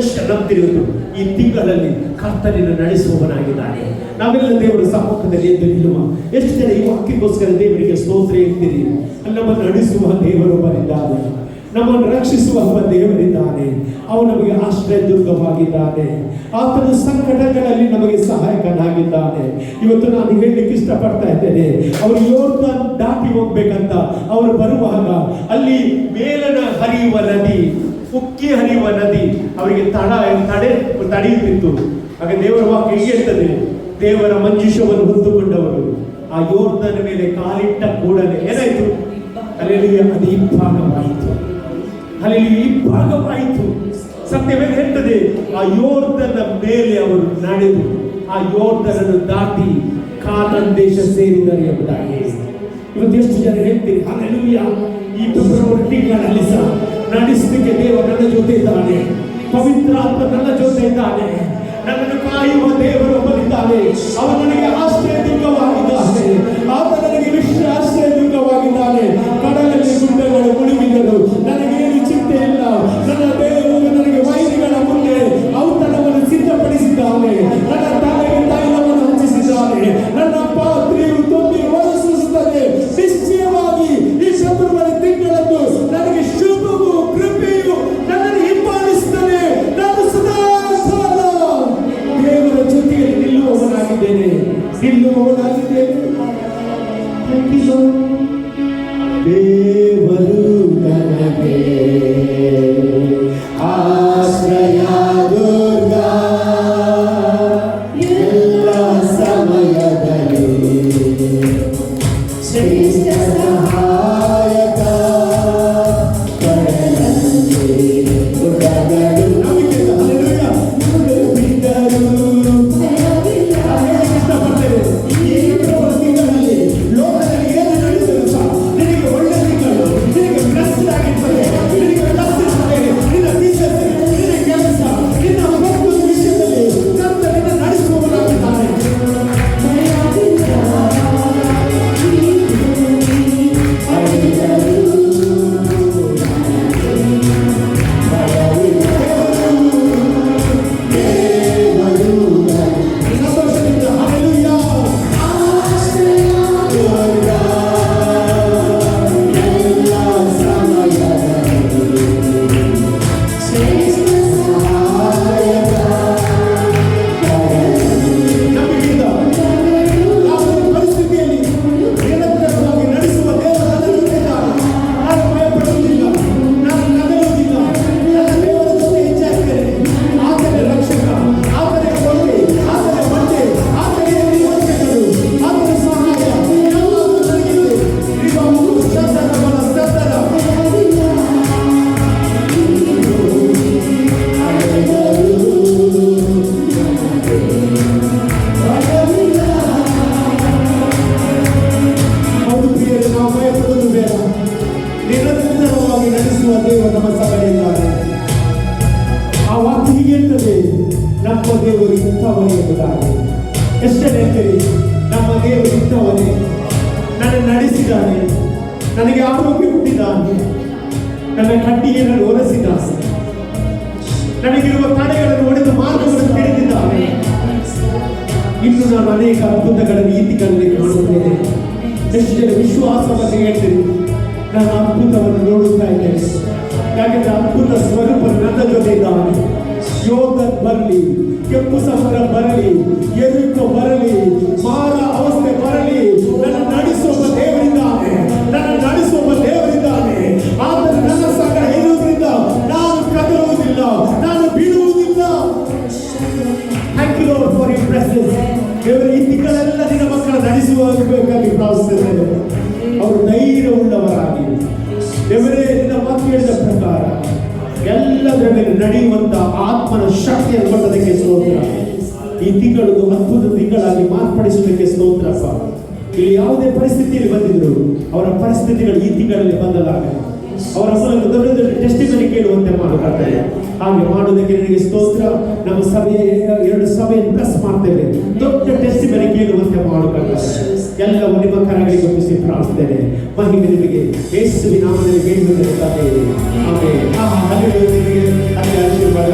ಎಷ್ಟು ನಂಬ್ತಿರುವುದು ಈ ತಿಂಗಳಲ್ಲಿ ಕರ್ತನಿನ ನಡೆಸುವವನಾಗಿದ್ದಾನೆ. ನಾವೆಲ್ಲ ದೇವರ ಸಮ್ಮುಖದಲ್ಲಿ ಎದ್ದು ನಿಲ್ಲುವ. ಎಷ್ಟು ಜನ ಈ ವಾಕ್ಯಕ್ಕೋಸ್ಕರ ದೇವರಿಗೆ ಸ್ತೋತ್ರ ಎತ್ತೀರಿ? ನಮ್ಮನ್ನು ನಡೆಸುವ ದೇವರೊಬ್ಬರಿದ್ದಾನೆ, ನಮ್ಮನ್ನು ರಕ್ಷಿಸುವ ದೇವರಿದ್ದಾನೆ. ಅವನು ನಮಗೆ ಆಶ್ರಯ ದುರ್ಗವಾಗಿದ್ದಾನೆ. ಆತನು ಸಂಕಟಗಳಲ್ಲಿ ನಮಗೆ ಸಹಾಯಕನಾಗಿದ್ದಾನೆ. ಇವತ್ತು ನಾನು ಹೇಳಲಿಕ್ಕೆ ಇಷ್ಟಪಡ್ತಾ ಇದ್ದೇನೆ, ಅವರು ಯೋರ್ದಾನ್ ದಾಟಿ ಹೋಗ್ಬೇಕಂತ ಅವರು ಬರುವಾಗ ಅಲ್ಲಿ ಮೇಲನ ಹರಿಯುವ ನದಿ, ಉಕ್ಕಿ ಹರಿಯುವ ನದಿ ಅವರಿಗೆ ತಡೆಯುತ್ತಿತ್ತು. ಆಗ ದೇವರ ವಾಕ್ಯ ಹೀಗೆ ಹೇಳ್ತದೆ, ದೇವರ ಮಂಜುಷವನ್ನು ಹೊತ್ತುಕೊಂಡವರು ಆ ಯೋರ್ದನ ಮೇಲೆ ಕಾಲಿಟ್ಟ ಕೂಡಲೇ ಏನಾಯ್ತು? ಹಲ್ಲೆಲೂಯಾ, ಅದು ಇಬ್ಬಾಗವಾಯಿತು. ಹಲ್ಲೆಲೂಯಾ, ಇಬ್ಬಾಗವಾಯಿತು. ಸತ್ಯವೇದ ಹೇಳ್ತದೆ, ಆ ಯೋರ್ದನ ಮೇಲೆ ಅವರು ನಡೆದು ಆ ಯೋರ್ದನನ್ನು ದಾಟಿ ಕಾನಾನ್ ದೇಶ ಸೇರಿದರು ಎಂಬುದಾಗಿ. ಇವತ್ತು ಎಷ್ಟು ಜನ ಹೇಳ್ತೀರಿ ಹಲ್ಲೆಲೂಯಾ, ಈ ಫೆಬ್ರವರಿ ತಿಂಗಳಲ್ಲಿ ಸಹ ನಡೆಸಲಿಕ್ಕೆ ದೇವರು ನನ್ನ ಜೊತೆ ಇದ್ದಾನೆ, ಪವಿತ್ರಾತ್ಮ ನನ್ನ ಜೊತೆ ಇದ್ದಾನೆ, ನನ್ನನ್ನು ಕಾಯುವ ದೇವರು ಒಬ್ಬನಿದ್ದಾನೆ, ಅವನು ನನಗೆ ಆಶ್ರಯ ದುರ್ಗವಾಗಿದ್ದಾನೆ, ಆತ ನನಗೆ ವಿಶ್ವ ಆಶ್ರಯ ದುರ್ಗವಾಗಿದ್ದಾನೆ. ಕಡಲಲ್ಲಿ ಗುಡ್ಡಗಳು ಮುಳುಗಿದರು, ನನಗೇನು ಚಿಂತೆ ಇಲ್ಲ. ನನ್ನ ದೇವರು ನನಗೆ ವೈರಿಗಳ ಮುಂದೆ ಔತಣವನ್ನು ಸಿದ್ಧಪಡಿಸಿದ್ದಾನೆ, ನನ್ನ ತಲೆಗೆ ತೈಲವನ್ನು ಹಂಚಿಸಿದ್ದಾನೆ, ನನ್ನ ಪಾತ್ರೆಯು ತುಂಬಿ ಹೊರಸೂಸುತ್ತದೆ. ನಿಶ್ಚಯವಾಗಿ ಈ ಫೆಬ್ರವರಿ ತಿಂಗಳಂದು ನನಗೆ ಶುಭವು ಕೃಪೆಯು ನನ್ನನ್ನು ಹಿಂಬಾಲಿಸುತ್ತದೆ. ನಾನು ಸದಾ ದೇವರ ಜೊತೆಯಲ್ಲಿ ನಿಲ್ಲುವವನಾಗಿದ್ದೇನೆ. ದೇವರು ನನಗೆ ಆಶ್ರಯ ದುರ್ಗ, ಎಲ್ಲ ಸಮಯದಲ್ಲಿ ಶ್ರೇಷ್ಠ ಸಹಾಯಕ, ಕಡಲಲ್ಲಿ ಗುಡ್ಡಗಳು ನಡೆಸುವ ದೇವರು ನಮ್ಮ ಸಭೆಯಲ್ಲಿದ್ದಾರೆ. ಆ ವಾಕ್ಯ ಹೀಗಿರ್ತದೆ, ನಮ್ಮ ದೇವರು ಇಂಥವನೇ ಎಂಬುದಾಗಿ. ಎಷ್ಟು ಹೇಳ್ತೀರಿ, ನಮ್ಮ ದೇವರು ಇಂಥವನೇ, ನನ್ನ ನಡೆಸಿದ್ದಾನೆ, ನನಗೆ ಆರೋಗ್ಯ ಕೊಟ್ಟಿದ್ದಾನೆ, ನನ್ನ ಕಟ್ಟಿಗೆ ನಾನು ಒರೆಸಿದ್ದಾನೆ, ನನಗಿರುವ ತಡೆಗಳನ್ನು ಒಡೆದು ಮಾರ್ಗವನ್ನು ತೆರೆದಿದ್ದಾನೆ. ಇನ್ನು ನಾನು ಅನೇಕ ಅದ್ಭುತಗಳನ್ನು ಈತಿಗಳಲ್ಲಿ ಕಾಣುತ್ತೇನೆ. ಎಷ್ಟು ಜನ ವಿಶ್ವಾಸವನ್ನು ಹೇಳ್ತೀರಿ, ನಾನು ಅದ್ಭುತವನ್ನು ನೋಡುತ್ತಾ ಇದ್ದೇನೆ, ಯಾಕೆಂದ್ರೆ ಅದ್ಭುತ ಸ್ವರೂಪ ನನ್ನ ಜೊತೆ ಇದ್ದಾನೆ. ಯೋರ್ದನ್ ಬರಲಿ, ಕೆಂಪು ಸಮುದ್ರ ಬರಲಿ, ಯೆರಿಕೋ ಬರಲಿ, ಮಾರ ಅವಸ್ಥೆ ಬರಲಿ, ನನ್ನ ನಡೆಸುವ ದೇವರಿದ್ದಾನೆ, ನನ್ನ ನಡೆಸುವ ದೇವರಿದ್ದಾನೆ. ಆದರೆ ನನ್ನ ಸಂಗಡ ಇರುವುದರಿಂದ ನಾನು ಕದರುವುದಿಲ್ಲ, ನಾನು ಬಿಡುವುದಿಲ್ಲ. Thank you Lord for your presence. ದೇವರ ಈ ತಿಂಗಳೆಲ್ಲ ನಿನ್ನ ಮಕ್ಕಳ ನಡೆಸುವಬೇಕಾಗಿ ಪ್ರಾರ್ಥಿಸುತ್ತೇನೆ. ಅವರು ಧೈರ್ಯವುಳ್ಳವರಾಗಿ ದೇವರೇ ನಿನ್ನ ಮಾತು ಹೇಳಿದ ಪ್ರಕಾರ ಎಲ್ಲದರ ಮೇಲೆ ನಡೆಯುವಂತ ಆತ್ಮನ ಶಕ್ತಿಯನ್ನು ಕೊಟ್ಟದಕ್ಕೆ ಸ್ತೋತ್ರ. ಈ ತಿಂಗಳು ಅದ್ಭುತ ತಿಂಗಳಾಗಿ ಮಾರ್ಪಡಿಸುವುದಕ್ಕೆ ಸ್ತೋತ್ರಪ್ಪ. ಇಲ್ಲಿ ಯಾವುದೇ ಪರಿಸ್ಥಿತಿಯಲ್ಲಿ ಬಂದಿದ್ರು ಅವರ ಪರಿಸ್ಥಿತಿಗಳು ಈ ತಿಂಗಳಲ್ಲಿ ಬಂದದಾಗ ಅವರ ಮೂಲಕ ದೊಡ್ಡ ದೊಡ್ಡ ಟೆಸ್ಟಿಮನಿ ಕೇಳುವಂತೆ ಮಾಡುತ್ತಾರೆ. ಹಾಗೆ ಮಾಡುವುದಕ್ಕೆ ನಿನಗೆ ಸ್ತೋತ್ರ. ನಮ್ಮ ಸಭೆಯ 2 ಸಭೆಯನ್ನು ಪ್ಲಸ್ ಮಾಡ್ತೇವೆ, ದೊಡ್ಡ ಟೆಸ್ಟಿಮನಿ ಕೇಳುವಂತೆ ಮಾಡುತ್ತಾರೆ. ಎಲ್ಲವೂ ನಿಮ್ಮ ಕರಗಳಿಗೆ ಒಪ್ಪಿಸಿ ಪ್ರಾರ್ಥನೆ. ಮಹಿಮೆ ನಿಮಗೆ ಯೇಸುವಿನ ನಾಮದಲ್ಲಿ ಬೇಡಿಕೊಳ್ಳುತ್ತೇವೆ. ಆಮೆನ್. ಹಲ್ಲೆಲೂಯಾ. ಆಶೀರ್ವಾದ.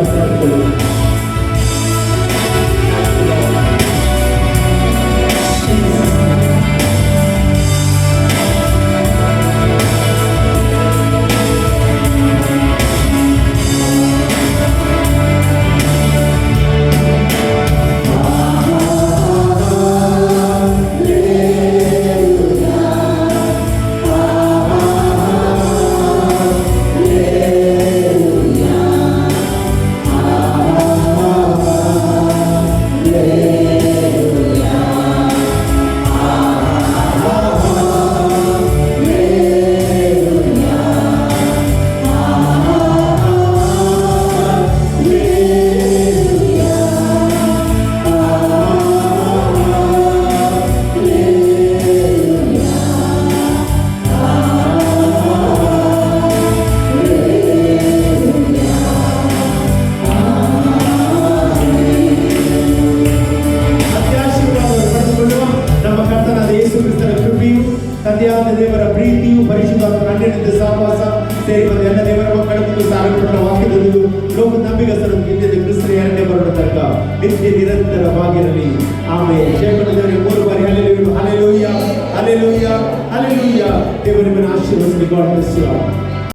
ನಮಗೆ ಸಾರಲ್ಪಟ್ಟ ವಾಕ್ಯದಲ್ಲೂ ಲೋಕದ ನಂಬಿಗಸ್ತರು ನಿತ್ಯದ ಕ್ರಿಸ್ತರ ಎರಡನೇ ಬರೋಣ ತನಕ ನಿತ್ಯ ನಿರಂತರವಾಗಿರಲಿ. ಆಮೇಲೆ ಜಯಪಟ್ಟದವರಿಗೆ 3 ಬಾರಿ ಹಲ್ಲೆಲೂಯಾ, ಹಲ್ಲೆಲೂಯಾ, ಹಲ್ಲೆಲೂಯಾ, ಹಲ್ಲೆಲೂಯಾ. ದೇವರು ನಿಮ್ಮನ್ನು ಆಶೀರ್ವದಿಸಲಿ. God bless you.